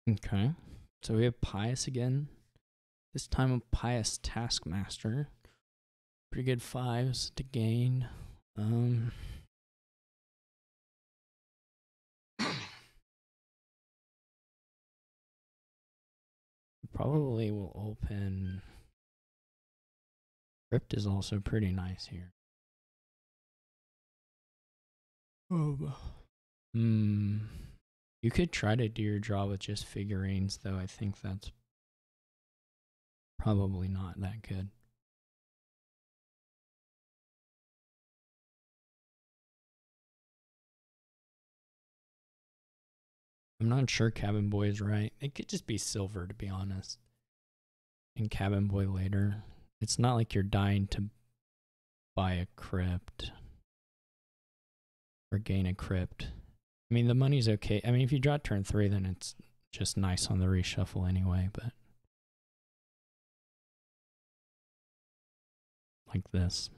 Okay. So we have Pious again. This time a Pious Taskmaster. Pretty good 5s to gain. Probably will open. Crypt is also pretty nice here. You could try to do your draw with just figurines, though. I think that's probably not that good. I'm not sure Cabin Boy is right. It could just be silver, to be honest. And Cabin Boy later. It's not like you're dying to buy a crypt or gain a crypt. I mean, the money's okay. I mean, if you draw turn 3, then it's just nice on the reshuffle anyway, but... like this.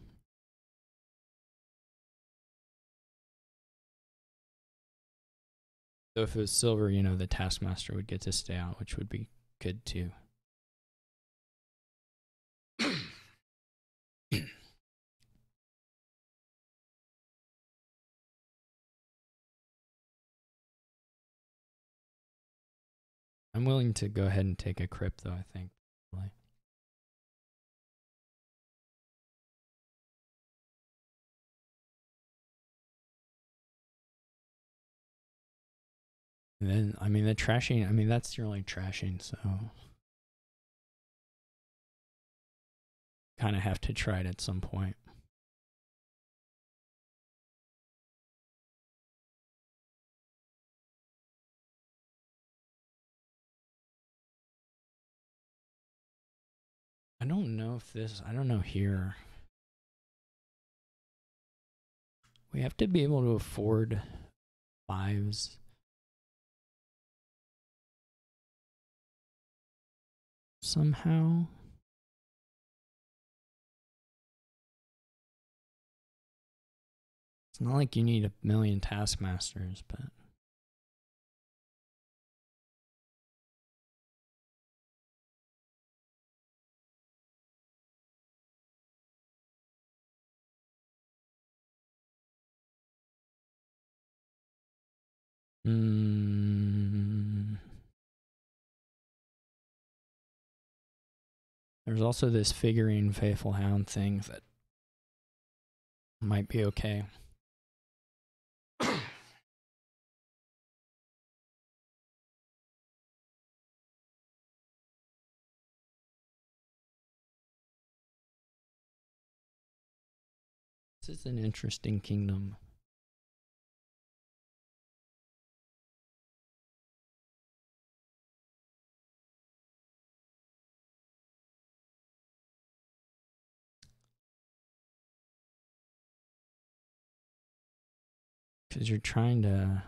So if it was silver, you know, the Taskmaster would get to stay out, which would be good too. I'm willing to go ahead and take a crypt, though, I think. And then, I mean, the trashing, I mean, that's your only trashing, so... kind of have to try it at some point. I don't know if this, I don't know here. We have to be able to afford 5s. Somehow. It's not like you need a million Taskmasters, but... There's also this figurine Faithful Hound thing that might be okay. This is an interesting kingdom. Because you're trying to...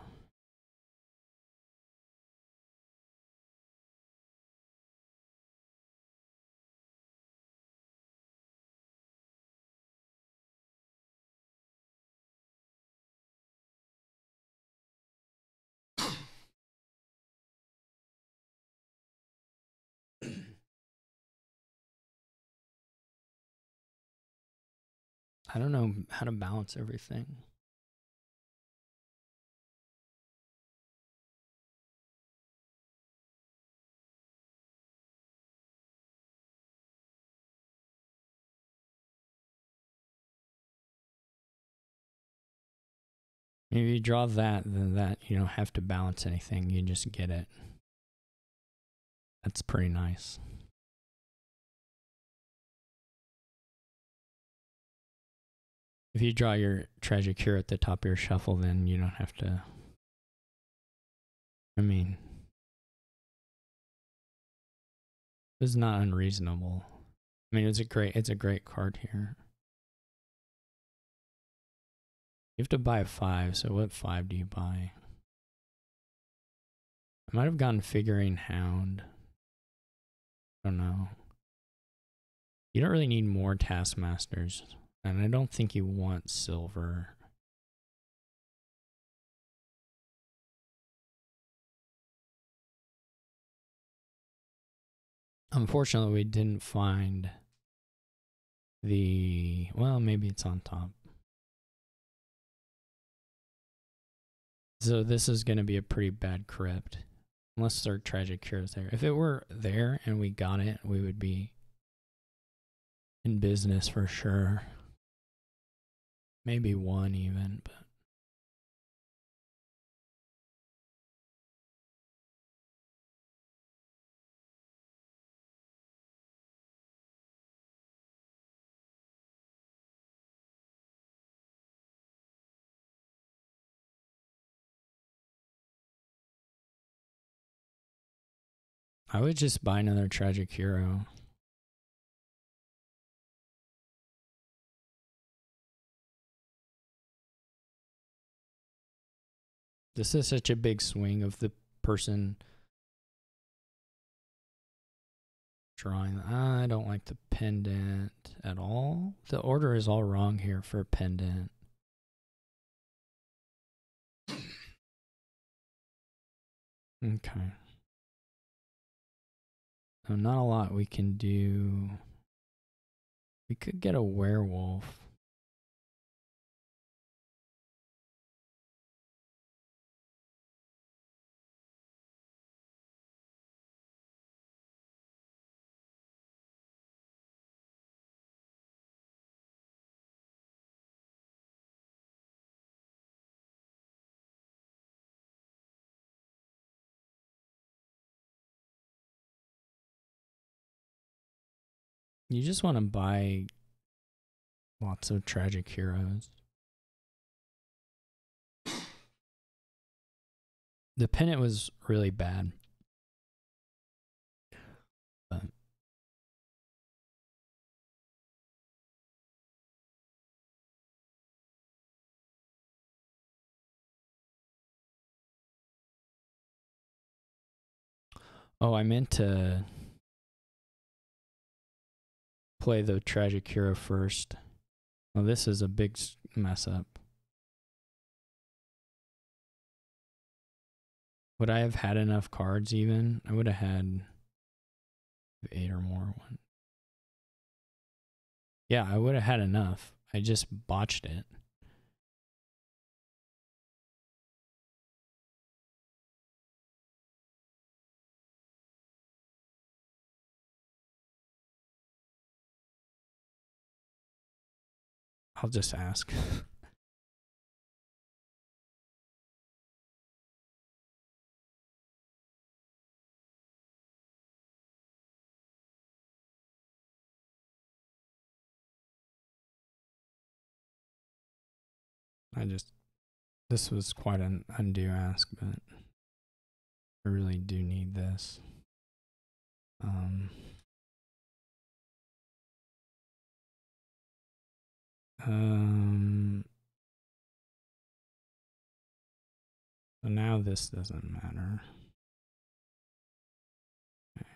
I don't know how to balance everything. Maybe you draw that, then that you don't have to balance anything. You just get it. That's pretty nice. If you draw your treasure cure at the top of your shuffle, then you don't have to... I mean... It's not unreasonable. I mean, it's a great card here. You have to buy a 5, so what 5 do you buy? I might have gotten Figurine Hound. I don't know. You don't really need more Taskmasters. And I don't think you want silver. Unfortunately, we didn't find the... Well, maybe it's on top. So this is going to be a pretty bad crypt. Unless their tragic cure is there. If it were there and we got it, we would be in business for sure. Maybe one even, but... I would just buy another tragic hero. This is such a big swing of the person drawing. I don't like the pendant at all. The order is all wrong here for a pendant. Okay. So not a lot we can do. We could get a werewolf. You just want to buy lots of tragic heroes. The pendant was really bad. But oh, I meant to play the tragic hero first. Well, this is a big mess up. Would I have had enough cards even? I would have had 8 or more. Yeah, I would have had enough. I just botched it. I'll just ask. This was quite an undue ask, but I really do need this. So now this doesn't matter. Okay.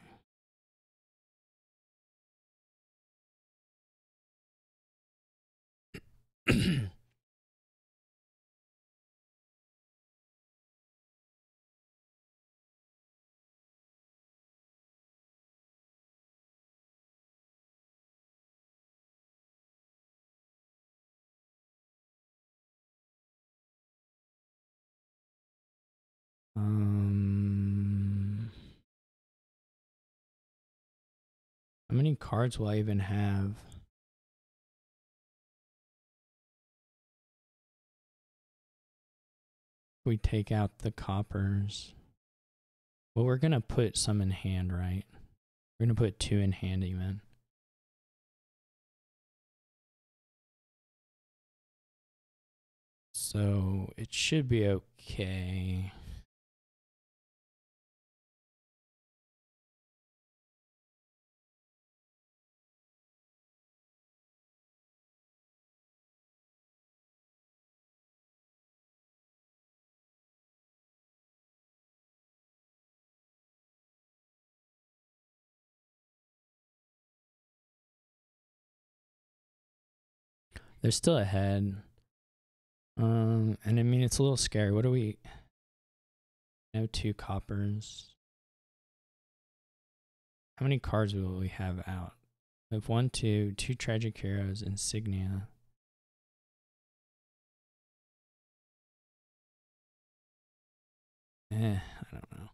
How many cards will I even have? We take out the coppers. Well, we're gonna put some in hand, right? We're gonna put 2 in hand even. So it should be okay. They're still ahead. And I mean, it's a little scary. What do we... I have 2 coppers. How many cards will we have out? We have 1, 2, 2 tragic heroes, insignia. I don't know.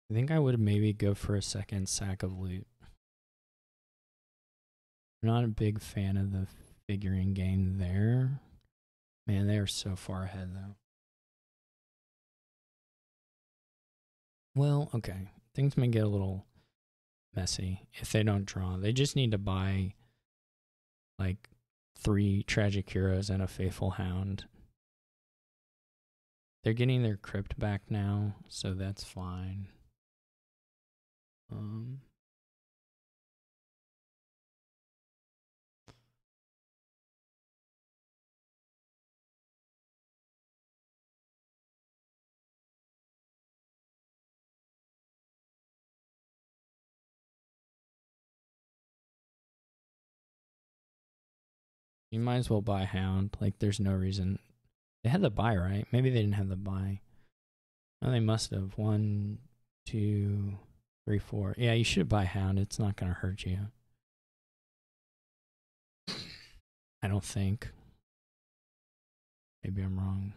I think I would maybe go for a second sack of loot. I'm not a big fan of the figuring game there. Man, they are so far ahead though. Well, okay. Things may get a little messy if they don't draw. They just need to buy like 3 tragic heroes and a faithful hound. They're getting their crypt back now, so that's fine. You might as well buy hound. Like, there's no reason. They had the buy, right? Maybe they didn't have the buy. No, they must have. 1, 2, 3, 4. Yeah, you should buy hound. It's not going to hurt you. I don't think. Maybe I'm wrong.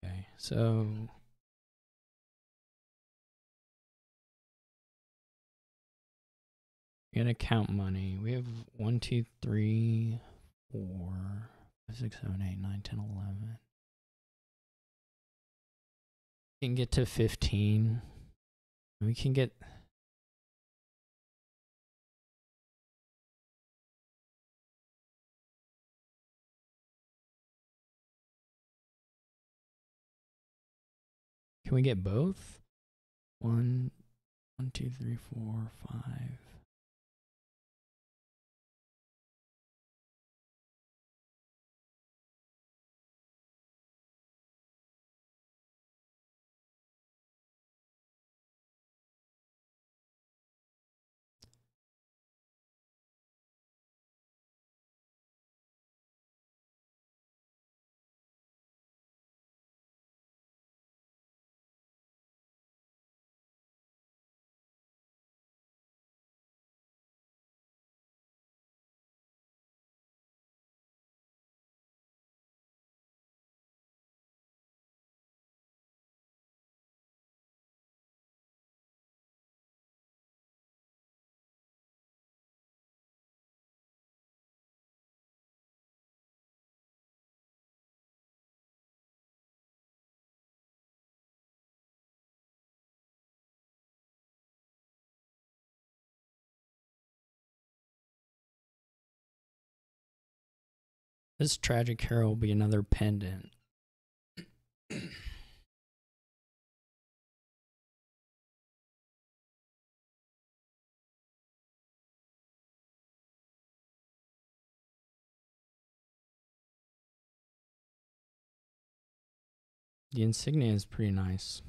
Okay, so we're gonna count money. We have 1, 2, 3, 4, 5, 6, 7, 8, 9, 10, 11. We can get to 15. We can get... Can we get both? 1, 2, 3, 4, 5. This tragic hero will be another pendant. The insignia is pretty nice.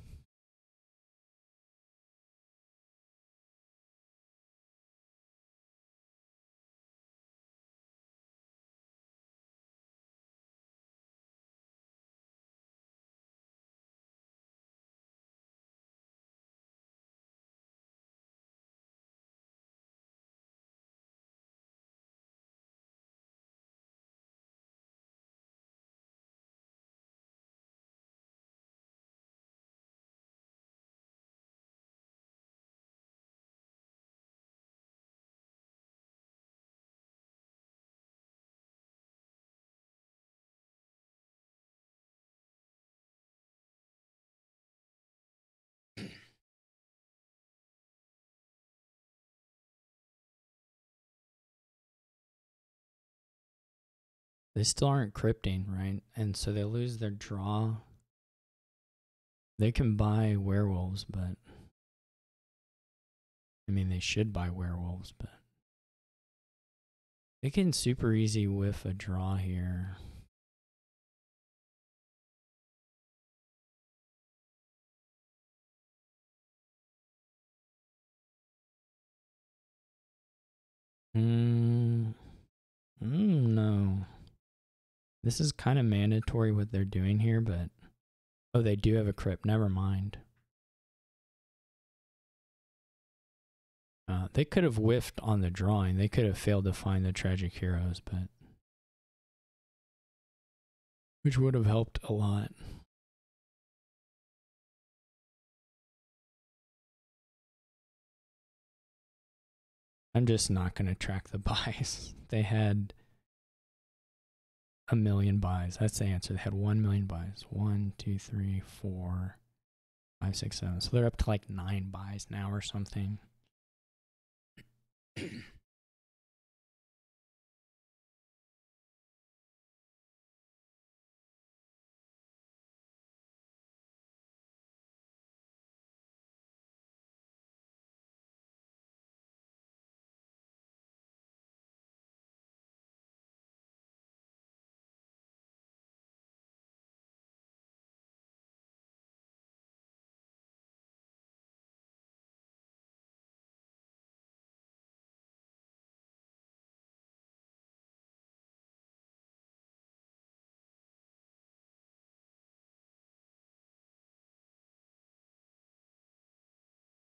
They still aren't crypting, right? And so they lose their draw. They can buy werewolves, but I mean, they should buy werewolves, but they can super easy whiff a draw here. No. This is kind of mandatory what they're doing here, but oh, they do have a crypt. Never mind. They could have whiffed on the drawing. They could have failed to find the tragic heroes, but which would have helped a lot. I'm just not going to track the buys. They had 1 million buys. That's the answer. They had 1 million buys. 1, 2, 3, 4, 5, 6, 7. So they're up to like 9 buys now or something.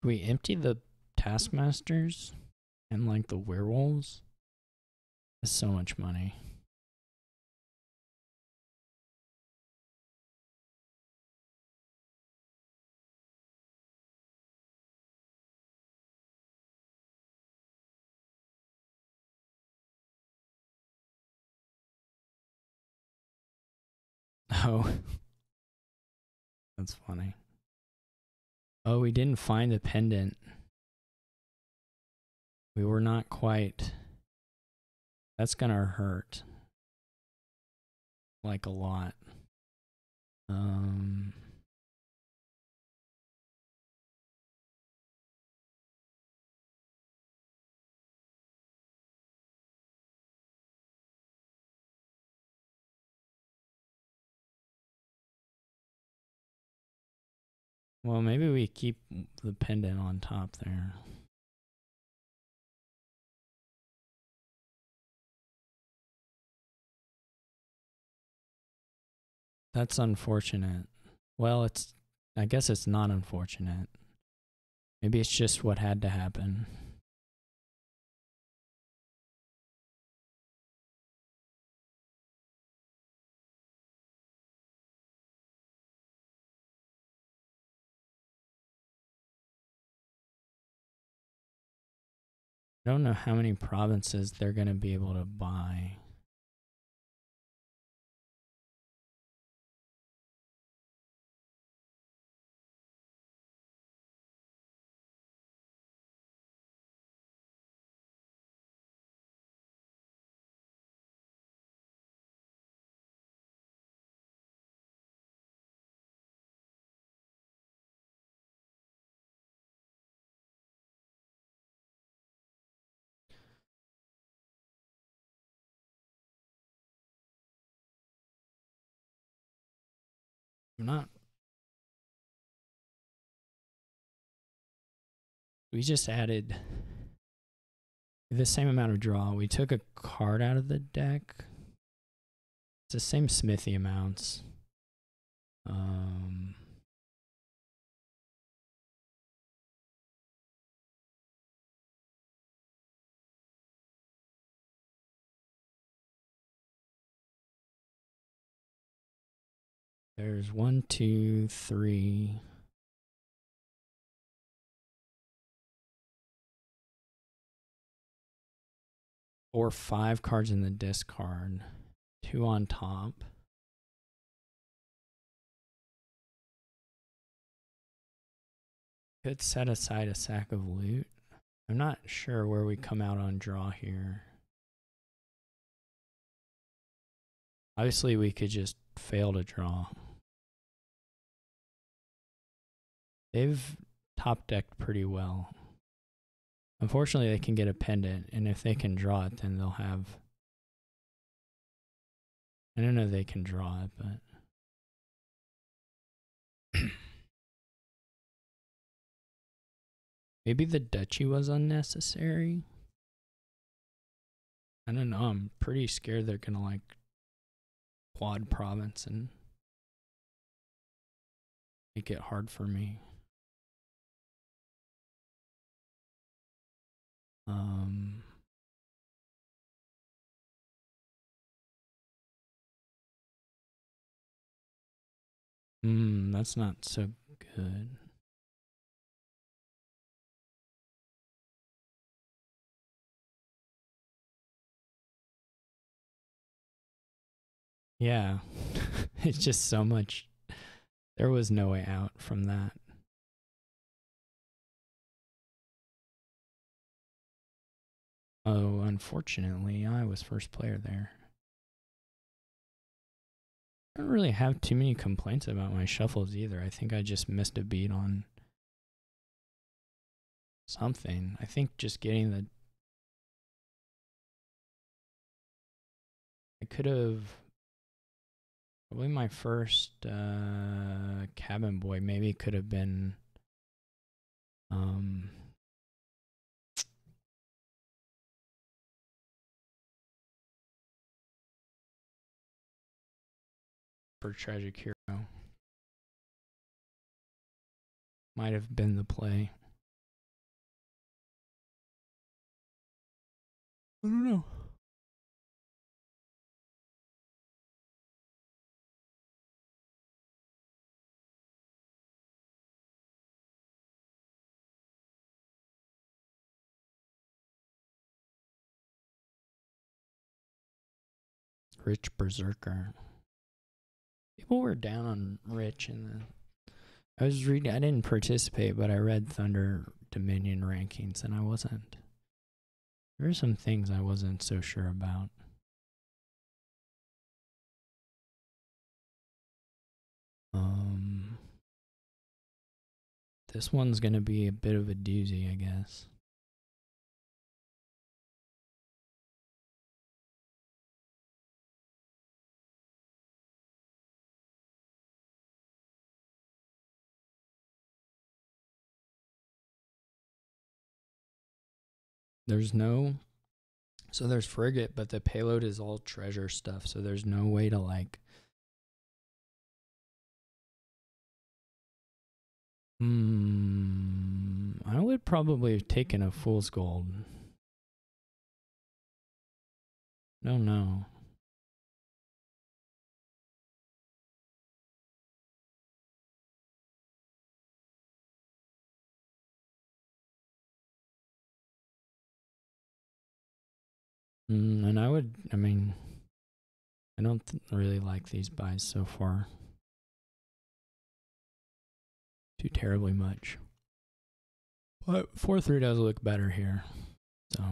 We empty the taskmasters and like the werewolves. That's so much money. Oh, that's funny. Oh, we didn't find the pendant. We were not quite. That's gonna hurt. Like a lot. Well, maybe we keep the pendant on top there. That's unfortunate. Well, I guess it's not unfortunate. Maybe it's just what had to happen. I don't know how many provinces they're going to be able to buy. I'm not. We just added the same amount of draw. We took a card out of the deck. It's the same smithy amounts. There's 1, 2, 3. Or 5 cards in the discard. 2 on top. Could set aside a sack of loot. I'm not sure where we come out on draw here. Obviously, we could just fail to draw. They've top decked pretty well. Unfortunately, they can get a pendant, and if they can draw it, then they'll have... I don't know if they can draw it, but... Maybe the duchy was unnecessary? I don't know, I'm pretty scared they're gonna, like, quad province and make it hard for me. That's not so good. Yeah, it's just so much. There was no way out from that. Oh, unfortunately, I was first player there. I don't really have too many complaints about my shuffles either. I think I just missed a beat on something. I think just getting the... I could have... Probably my first cabin boy maybe could have been... for Tragic Hero. Might have been the play. I don't know. Rich Berserker. People were down on Rich in the... I was reading... I didn't participate, but I read Thunder Dominion rankings, and I wasn't... There were some things I wasn't so sure about. This one's gonna be a bit of a doozy, I guess. There's no... So there's frigate, but the payload is all treasure stuff, so there's no way to, like... I would probably have taken a fool's gold. Don't know. And I would, I mean, I don't really like these buys so far. Too terribly much. But 4-3 does look better here. So.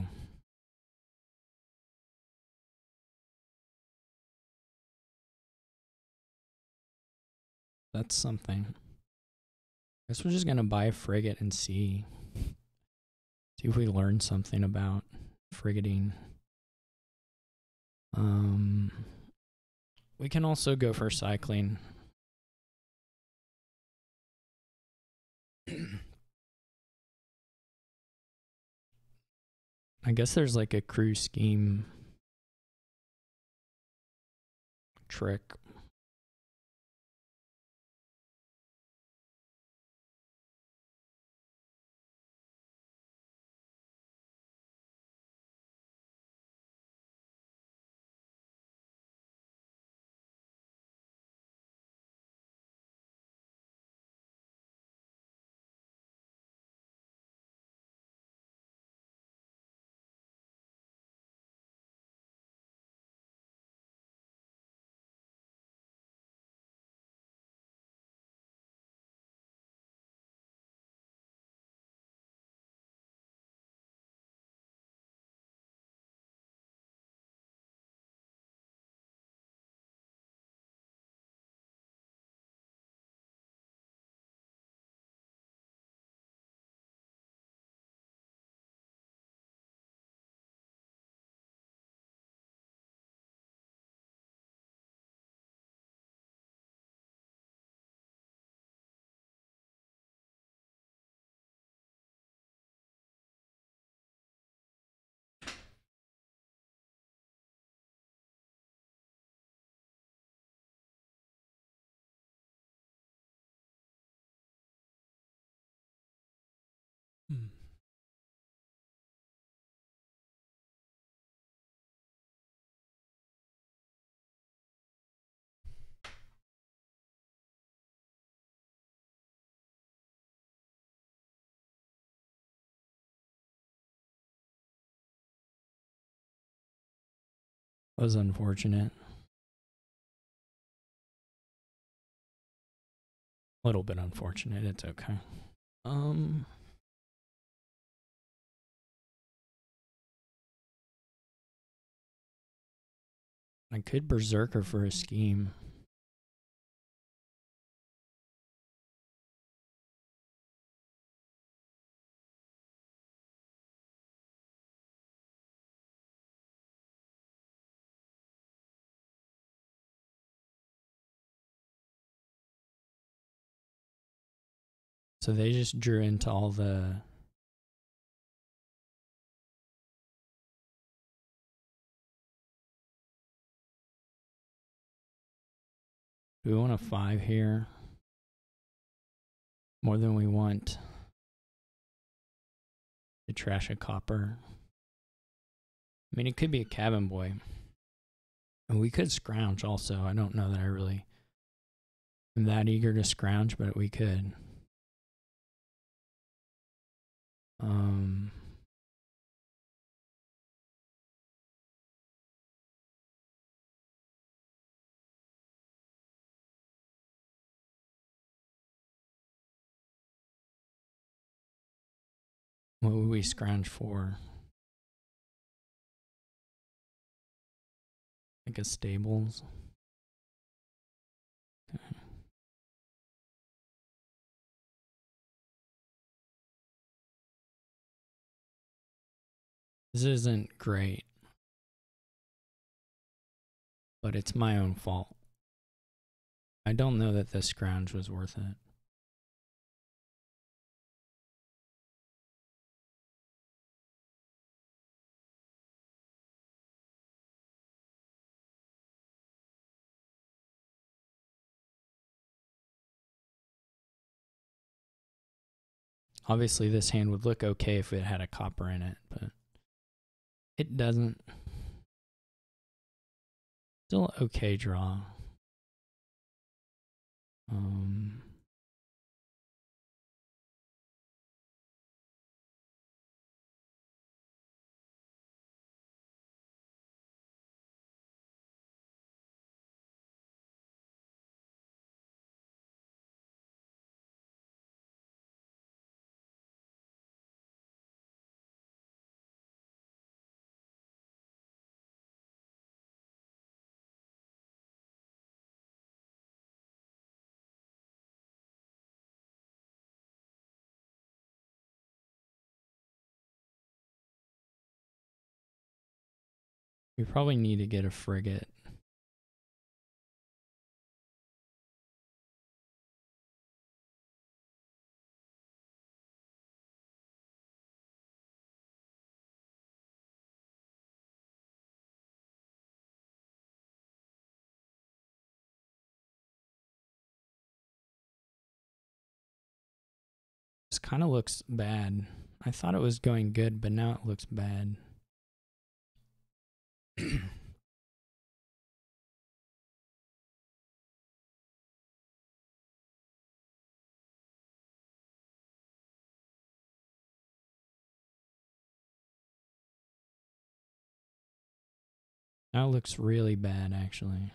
That's something. I guess we're just gonna buy a frigate and see. See if we learn something about frigating. We can also go for cycling. I guess there's like a crew scheme trick. Was unfortunate. A little bit unfortunate. It's okay. I could berserker for a scheme. So they just drew into all the... Do we want a 5 here? More than we want to trash a copper. I mean, it could be a cabin boy. And we could scrounge also. I don't know that I really am that eager to scrounge, but we could. What would we scrounge for? Like a stables? Okay. This isn't great, but it's my own fault. I don't know that this scrounge was worth it. Obviously, this hand would look okay if it had a copper in it, but it doesn't. Still okay draw. We probably need to get a frigate. This kind of looks bad. I thought it was going good, but now it looks bad. Now it looks really bad, actually.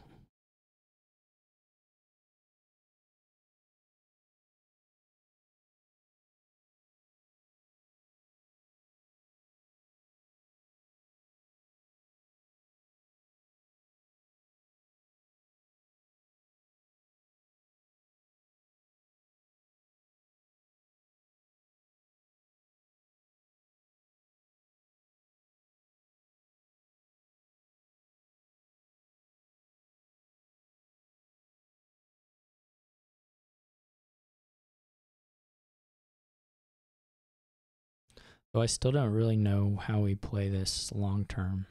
So I still don't really know how we play this long term.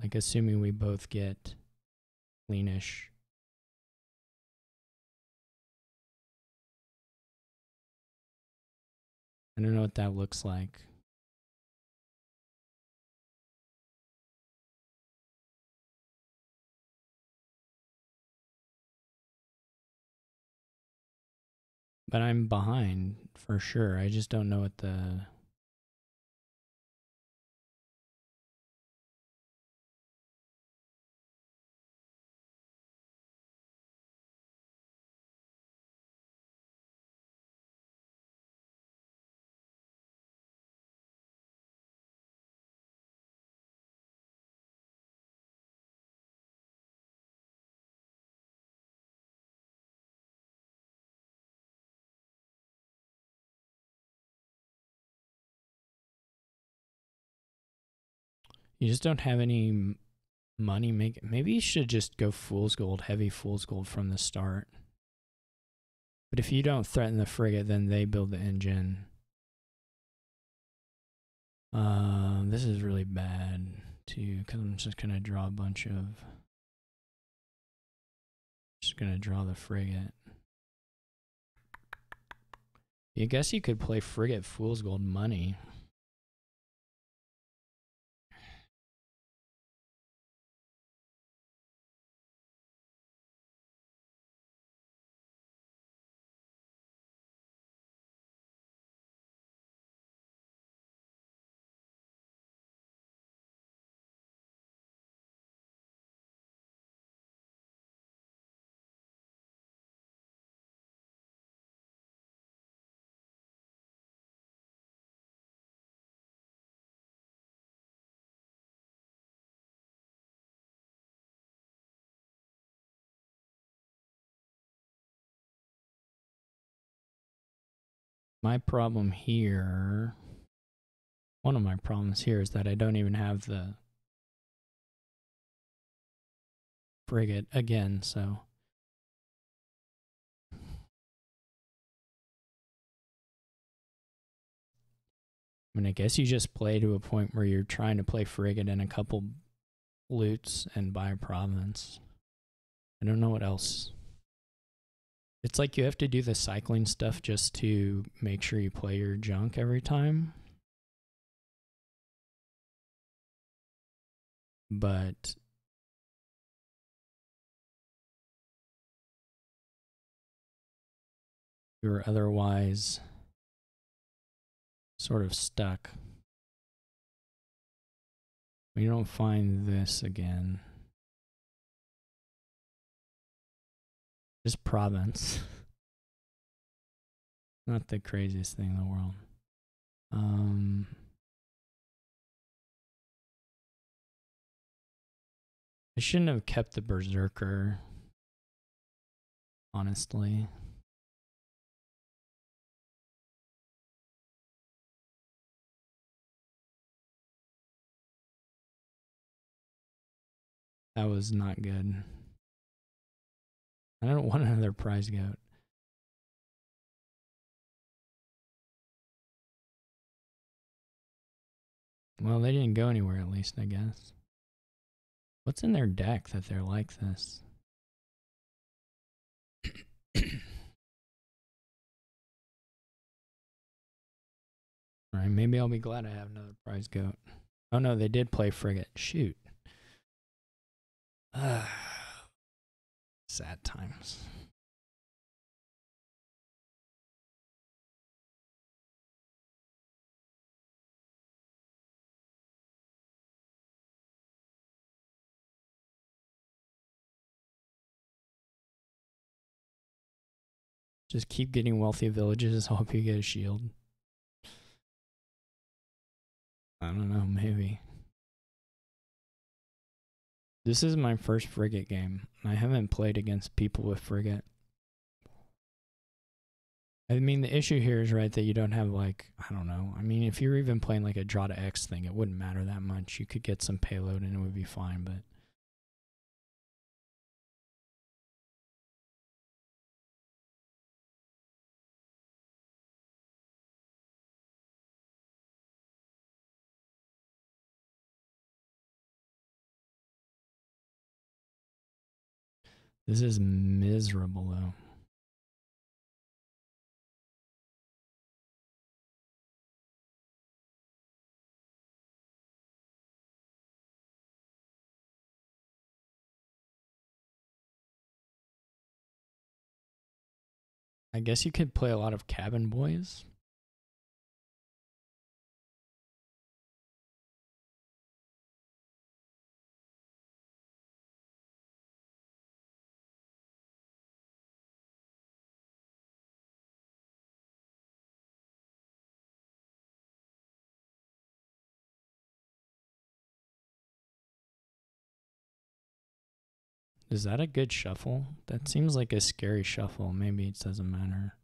Like, assuming we both get cleanish. I don't know what that looks like. But I'm behind for sure. I just don't know what the... You just don't have any money make. Maybe you should just go fool's gold, heavy fool's gold from the start. But if you don't threaten the frigate, then they build the engine. This is really bad too, because I'm just gonna draw a bunch of. Just gonna draw the frigate. I guess you could play frigate fool's gold money. My problem here, one of my problems here is that I don't even have the frigate again, so. I mean, I guess you just play to a point where you're trying to play frigate and a couple loots and buy a province. I don't know what else. It's like you have to do the cycling stuff just to make sure you play your junk every time. But you're otherwise sort of stuck. We don't find this again. Just province. Not the craziest thing in the world. I shouldn't have kept the Berserker, honestly. That was not good. I don't want another prize goat. Well, they didn't go anywhere, at least, I guess. What's in their deck that they're like this? Right? Maybe I'll be glad I have another prize goat. Oh no, they did play frigate. Shoot. Sad times. Just keep getting wealthy villages. Hope you get a shield. I don't know, maybe. This is my first frigate game. I haven't played against people with frigate. I mean, the issue here is, right, that you don't have, like, I don't know. I mean, if you're even playing like a draw to X thing, it wouldn't matter that much. You could get some payload and it would be fine, but this is miserable, though. I guess you could play a lot of cabin boys. Is that a good shuffle? That seems like a scary shuffle. Maybe it doesn't matter.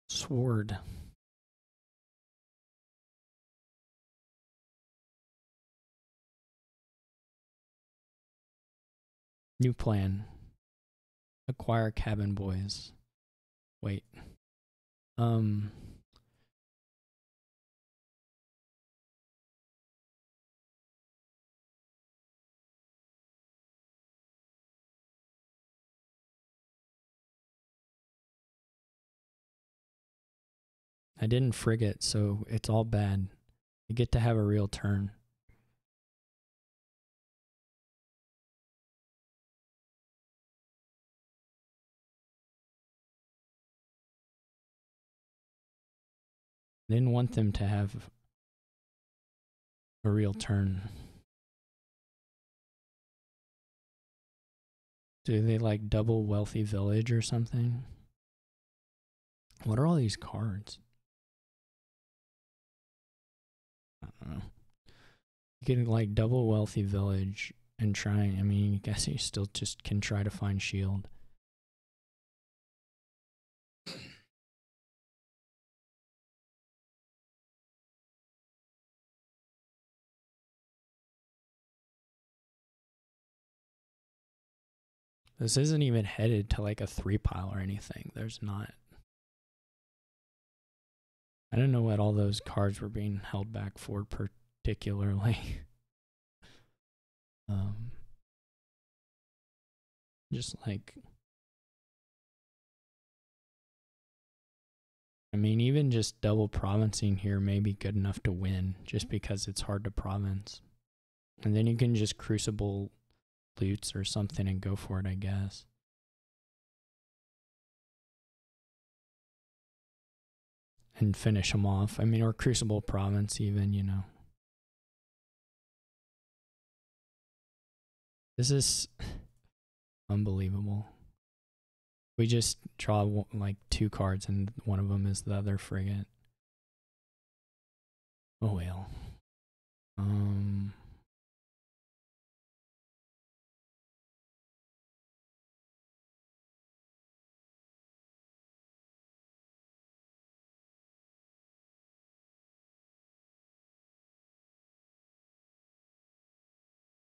Sword. New plan. Acquire cabin boys. Wait. I didn't frigate, so it's all bad. I get to have a real turn. I didn't want them to have a real turn. Do they like double wealthy village or something? What are all these cards? I don't know. You can like double wealthy village and try. I mean, I guess you still just can try to find shield. This isn't even headed to like a 3-pile or anything. There's not. I don't know what all those cards were being held back for particularly. Just like, I mean, even just double provincing here may be good enough to win just because it's hard to province. And then you can just crucible loots or something and go for it, I guess. And finish them off. I mean, or crucible province even, you know. This is unbelievable. We just draw like 2 cards and one of them is the other frigate. Oh well.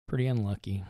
Pretty unlucky.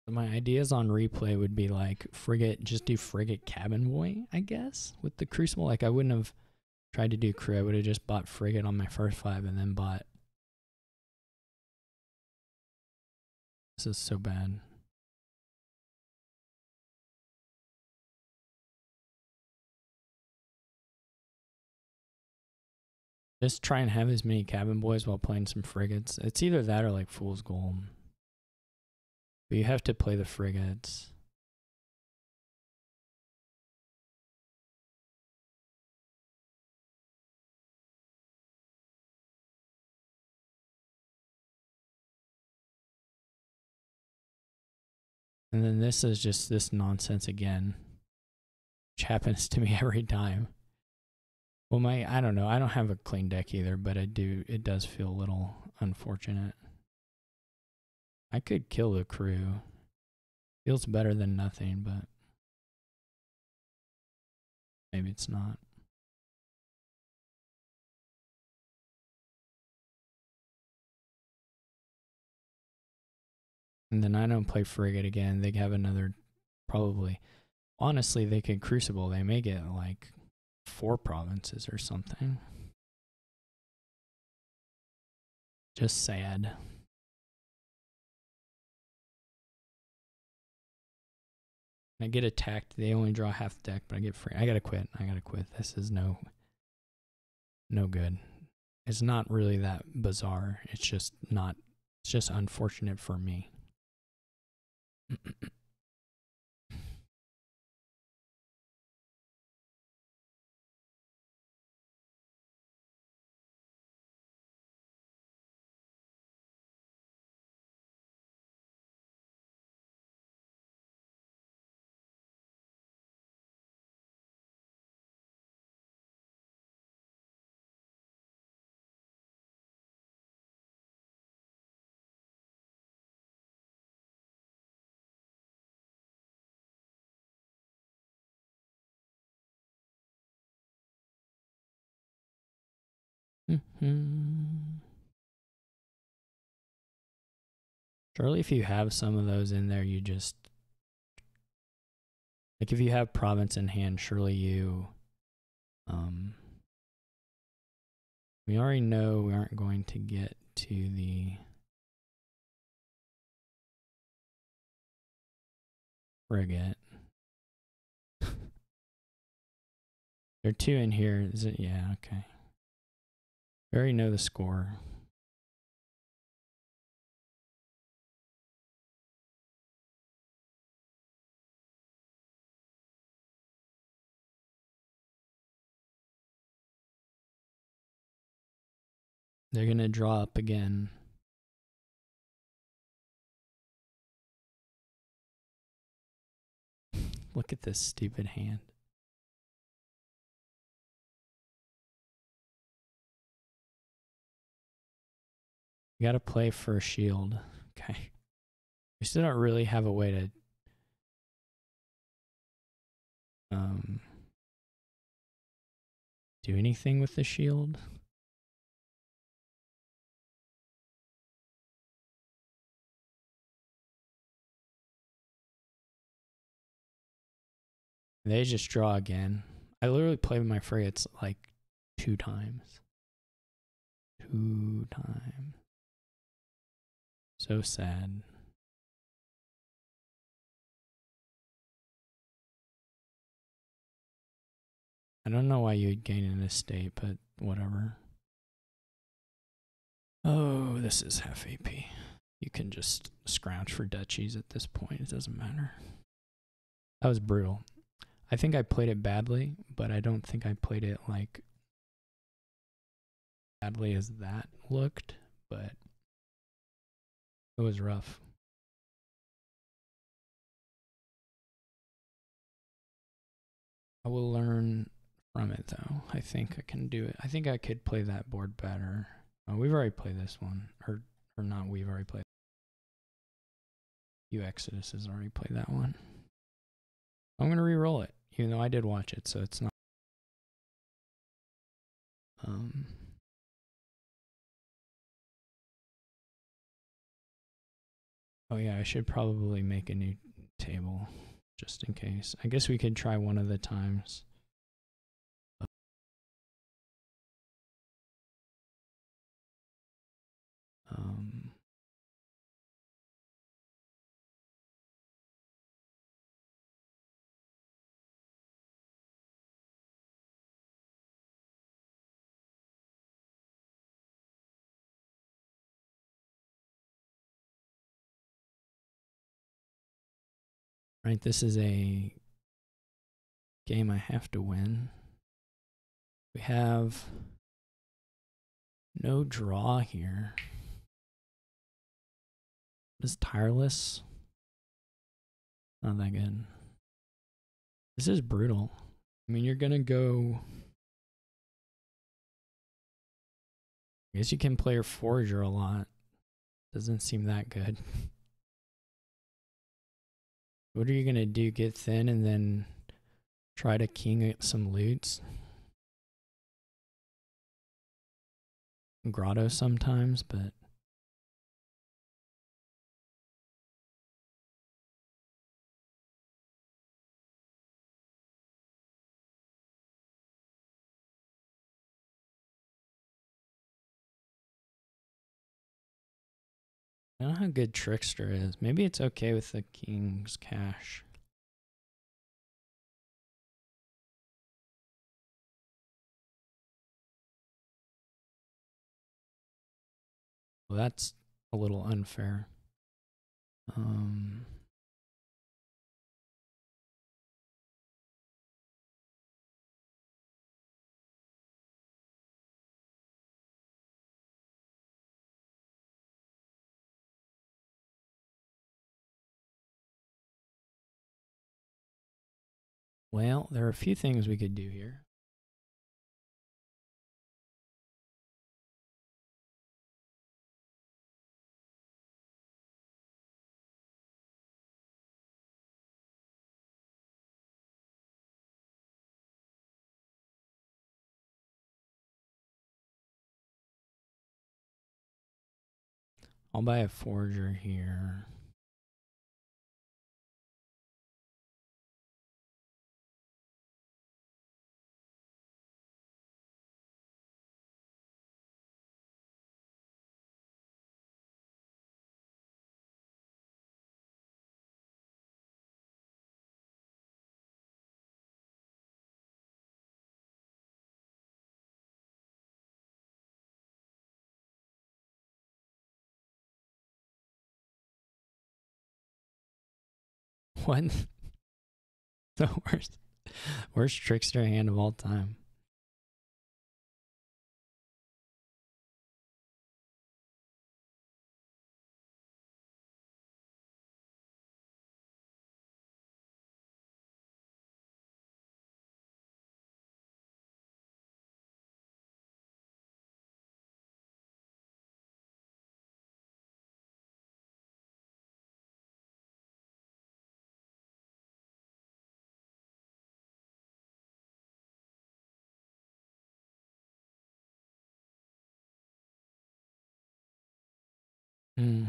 My ideas on replay would be like frigate, just do frigate cabin boy, I guess, with the crucible. Like I wouldn't have tried to do crew. I would have just bought frigate on my first 5 and then bought. This is so bad. Just try and have as many cabin boys while playing some frigates. It's either that or like Fool's Gold. But you have to play the frigates. And then this is just this nonsense again, which happens to me every time. Well, I don't know. I don't have a clean deck either, but it does feel a little unfortunate. I could kill the crew. Feels better than nothing, but maybe it's not. And then I don't play frigate again. They have another, probably. Honestly, they could crucible. They may get like 4 provinces or something. Just sad. I get attacked. They only draw half the deck, but I get free. I gotta quit. This is no good. It's not really that bizarre. It's just not. It's just unfortunate for me. Surely if you have some of those in there, you just, like if you have province in hand, surely you, we already know we aren't going to get to the frigate. There are 2 in here. Is it? Yeah, okay. We already know the score. They're going to draw up again. Look at this stupid hand. You got to play for a shield. Okay. We still don't really have a way to do anything with the shield. They just draw again. I literally played with my frigates like 2 times. 2 times. So sad. I don't know why you'd gain in this state, but whatever. Oh, this is half AP. You can just scrounge for duchies at this point. It doesn't matter. That was brutal. I think I played it badly, but I don't think I played it like badly as that looked, but it was rough. I will learn from it though. I think I can do it. I think I could play that board better. We've already played this one, or not. We've already played. uExitus has already played that one. I'm gonna re-roll it, even though I did watch it, so it's not. Oh yeah, I should probably make a new table just in case. I guess we could try one of the times. Right, this is a game I have to win. We have no draw here. This tireless. Not that good. This is brutal. I mean, you're gonna go. I guess you can play your forager a lot. Doesn't seem that good. What are you gonna do? Get thin and then try to king some loots? Grotto sometimes, but I don't know how good Trickster is. Maybe it's okay with the king's cash. Well, that's a little unfair. Well, there are a few things we could do here. I'll buy a forager here. What? The worst trickster hand of all time. Hmm.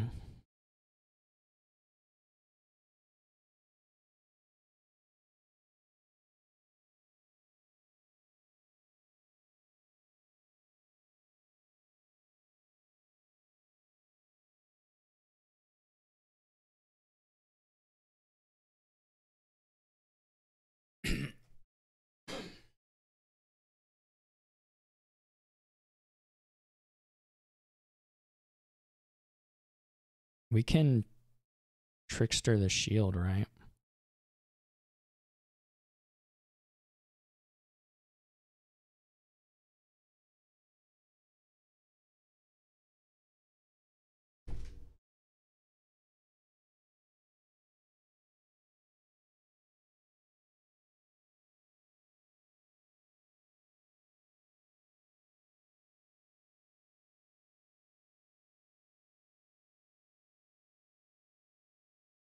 We can trickster the shield, right?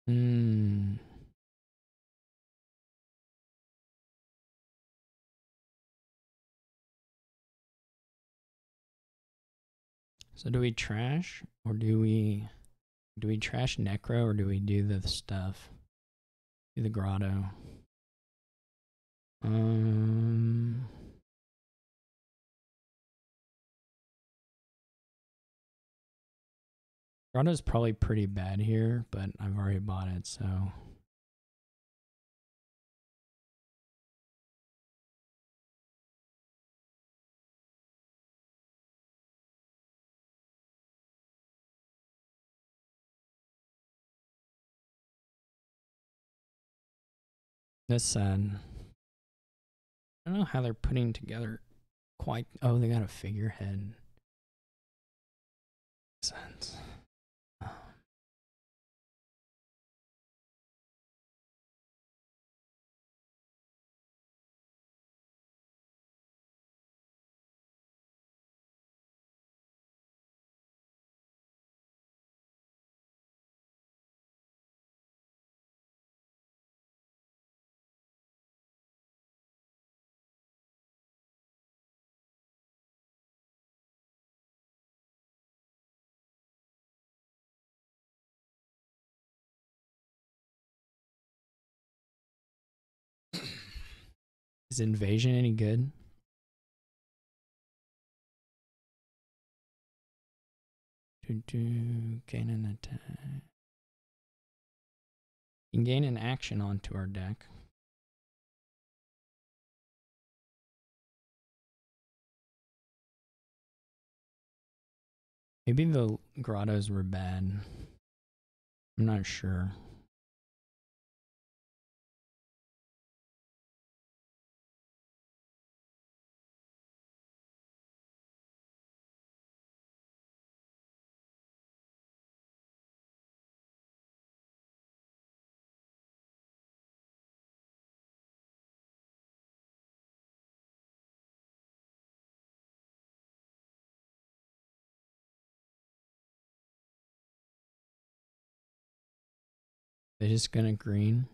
Hmm. So do we trash or do we trash Necro or do we do the stuff? Do the grotto. Um Grotto's probably pretty bad here, but I've already bought it, so that's sad. I don't know how they're putting together quite. Oh, they got a figurehead. Sense. Is invasion any good? Gain an attack. You can gain an action onto our deck. Maybe the grottos were bad. I'm not sure. They're just gonna green.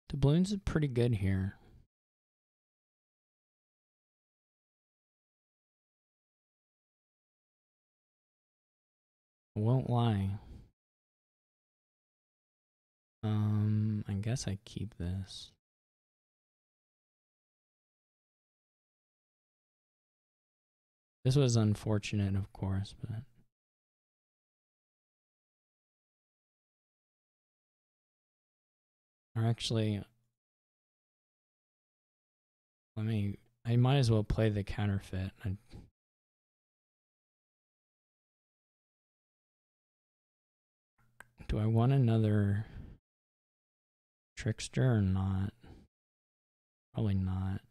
The balloons are pretty good here. I won't lie. I guess I keep this. This was unfortunate, of course, but or actually, I might as well play the counterfeit. Do I want another trickster or not? Probably not.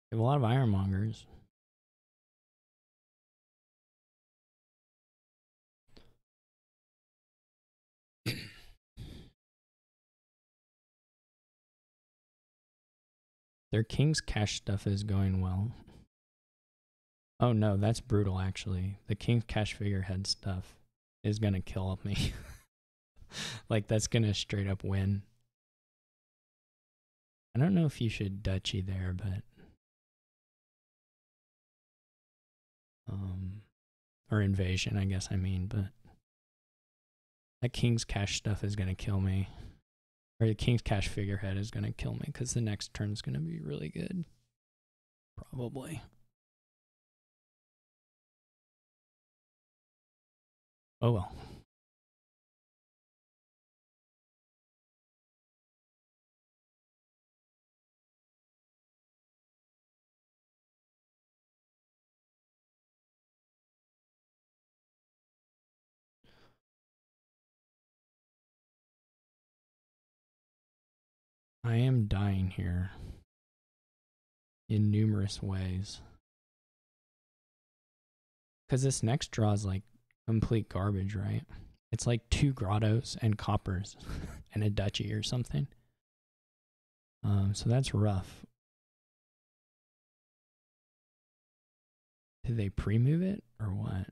They have a lot of ironmongers. Their King's Cash stuff is going well. Oh no, that's brutal actually. The King's Cash figurehead stuff is gonna kill me. Like that's gonna straight up win. I don't know if you should Dutchy there, but or invasion, I guess I mean, but that King's Cash stuff is gonna kill me. Or the King's Cash figurehead is gonna kill me because the next turn's gonna be really good. Probably. Oh well. I am dying here in numerous ways. Because this next draw is like complete garbage, right? It's like 2 grottos and coppers and a duchy or something. So that's rough. Did they pre-move it or what?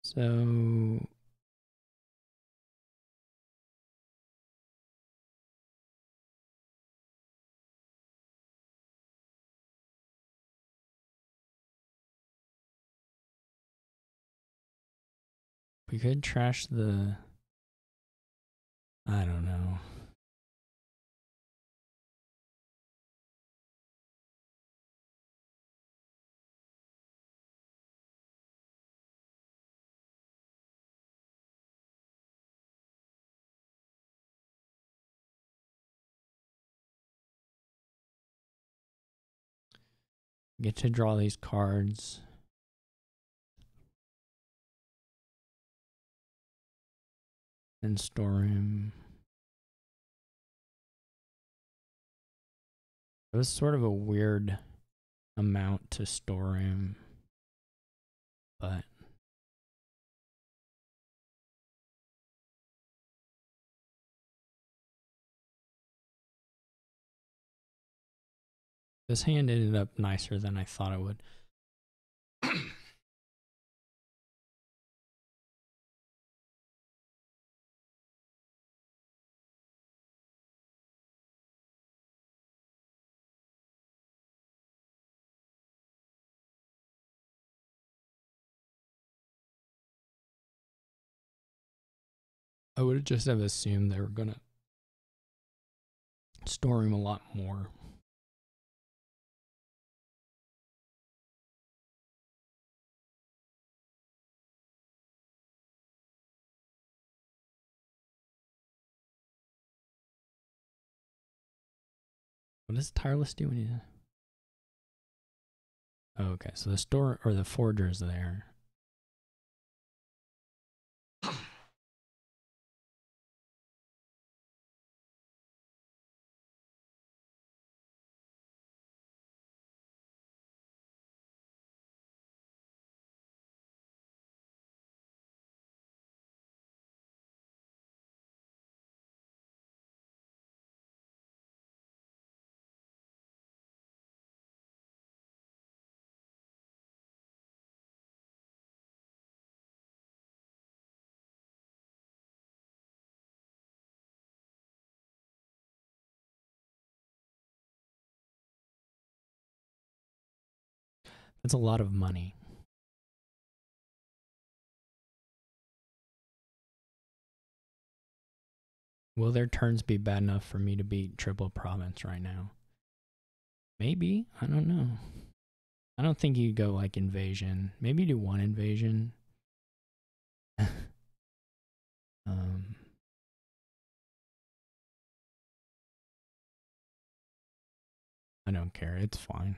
So we could trash the, I don't know. Get to draw these cards. And storeroom. It was sort of a weird amount to storeroom, but this hand ended up nicer than I thought it would. I would just have assumed they were going to storeroom a lot more. What does Tireless do when you... Oh, okay, so the store or the forger's there. That's a lot of money. Will their turns be bad enough for me to beat Triple Province right now? Maybe. I don't know. I don't think you go like invasion. Maybe do 1 invasion. I don't care. It's fine.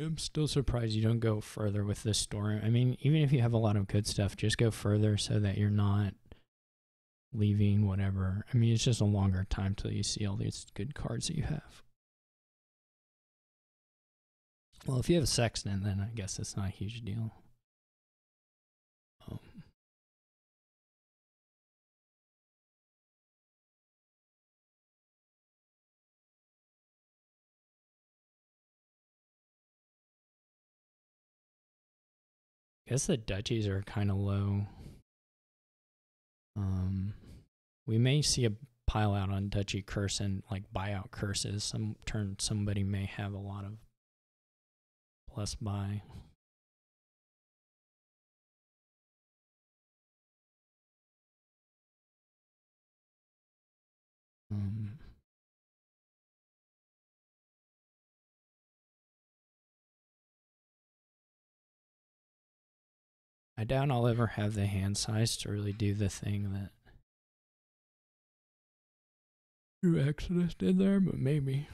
I'm still surprised you don't go further with this story. I mean, even if you have a lot of good stuff, just go further so that you're not leaving whatever. I mean, it's just a longer time till you see all these good cards that you have. Well, if you have a Sexton, then I guess it's not a huge deal. guess the duchies are kind of low. We may see a pile out on duchy curse and like buyout curses. Some turn somebody may have a lot of plus buy. I doubt I'll ever have the hand size to really do the thing that uExitus did there, but maybe.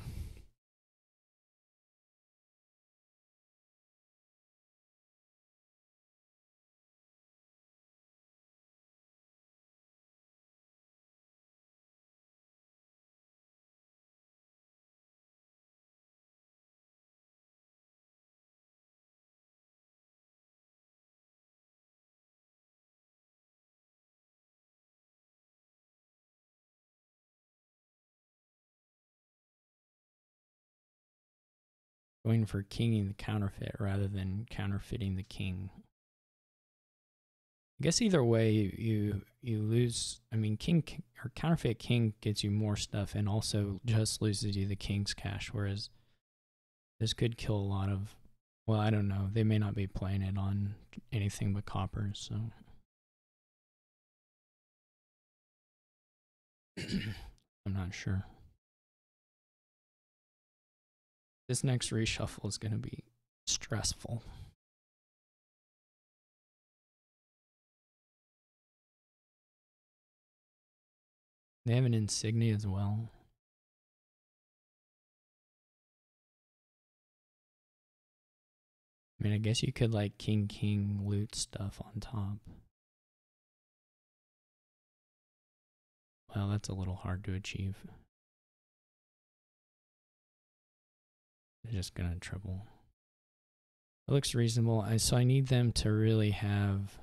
Going for kinging the counterfeit rather than counterfeiting the king. I guess either way you lose. I mean, king or counterfeit king gets you more stuff and also just loses you the king's cash, whereas this could kill a lot of, well, I don't know. They may not be playing it on anything but coppers, so I'm not sure. This next reshuffle is going to be stressful. They have an insignia as well. I mean, I guess you could like king loot stuff on top. Well, that's a little hard to achieve. They're just gonna triple. It looks reasonable. So I need them to really have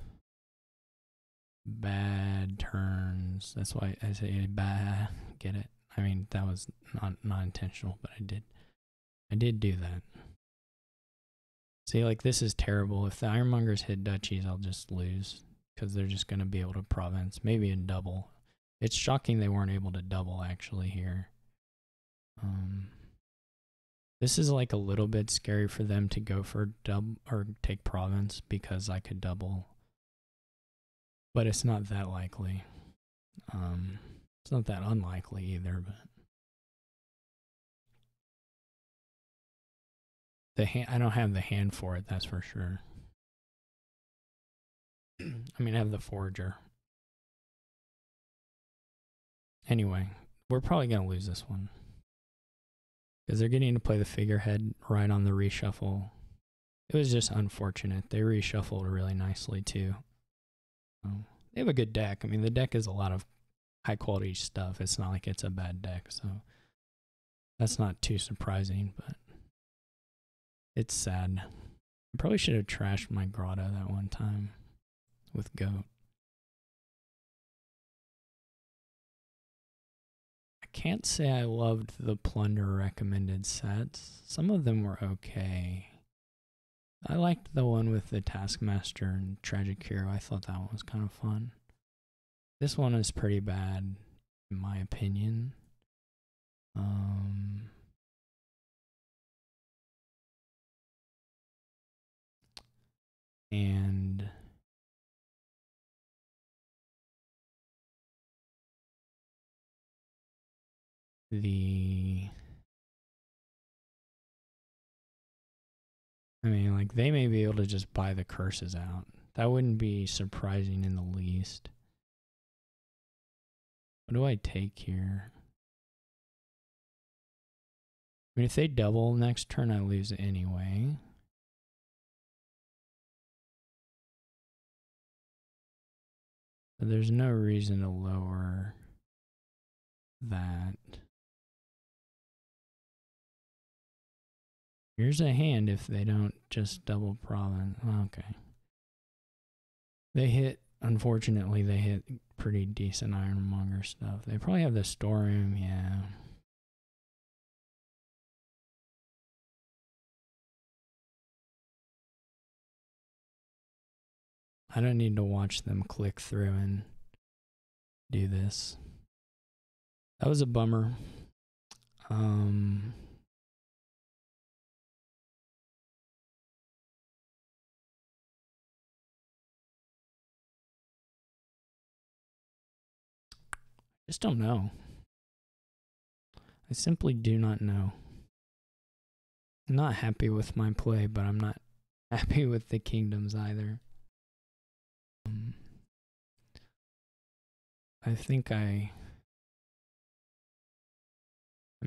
bad turns. That's why I say bad. Get it? I mean, that was not intentional, but I did do that. See, like this is terrible. If the Ironmongers hit duchies, I'll just lose because they're just gonna be able to province, maybe in double. It's shocking they weren't able to double actually here. This is like a little bit scary for them to go for double or take province because I could double, but it's not that likely. It's not that unlikely either, but the hand, I don't have the hand for it, that's for sure. I mean, I have the forager. Anyway, we're probably gonna lose this one because they're getting to play the figurehead right on the reshuffle. It was just unfortunate. They reshuffled really nicely too. They have a good deck. I mean, the deck is a lot of high quality stuff. It's not like it's a bad deck, so that's not too surprising, but it's sad. I probably should have trashed my grotto that one time with goat. I can't say I loved the Plunder recommended sets. Some of them were okay. I liked the one with the Taskmaster and Tragic Hero. I thought that one was kind of fun. This one is pretty bad, in my opinion. And I mean, like, they may be able to just buy the curses out. That wouldn't be surprising in the least. What do I take here? I mean, if they double next turn, I lose anyway. But there's no reason to lower that. Here's a hand if they don't just double province. Okay. They hit, unfortunately, they hit pretty decent Ironmonger stuff. They probably have the storeroom, yeah. I don't need to watch them click through and do this. That was a bummer. Just don't know. I simply do not know. I'm not happy with my play, but I'm not happy with the kingdoms either. I think I'm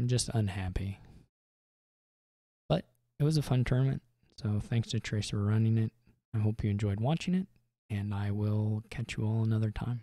just unhappy. But it was a fun tournament, so thanks to Trace for running it. I hope you enjoyed watching it, and I will catch you all another time.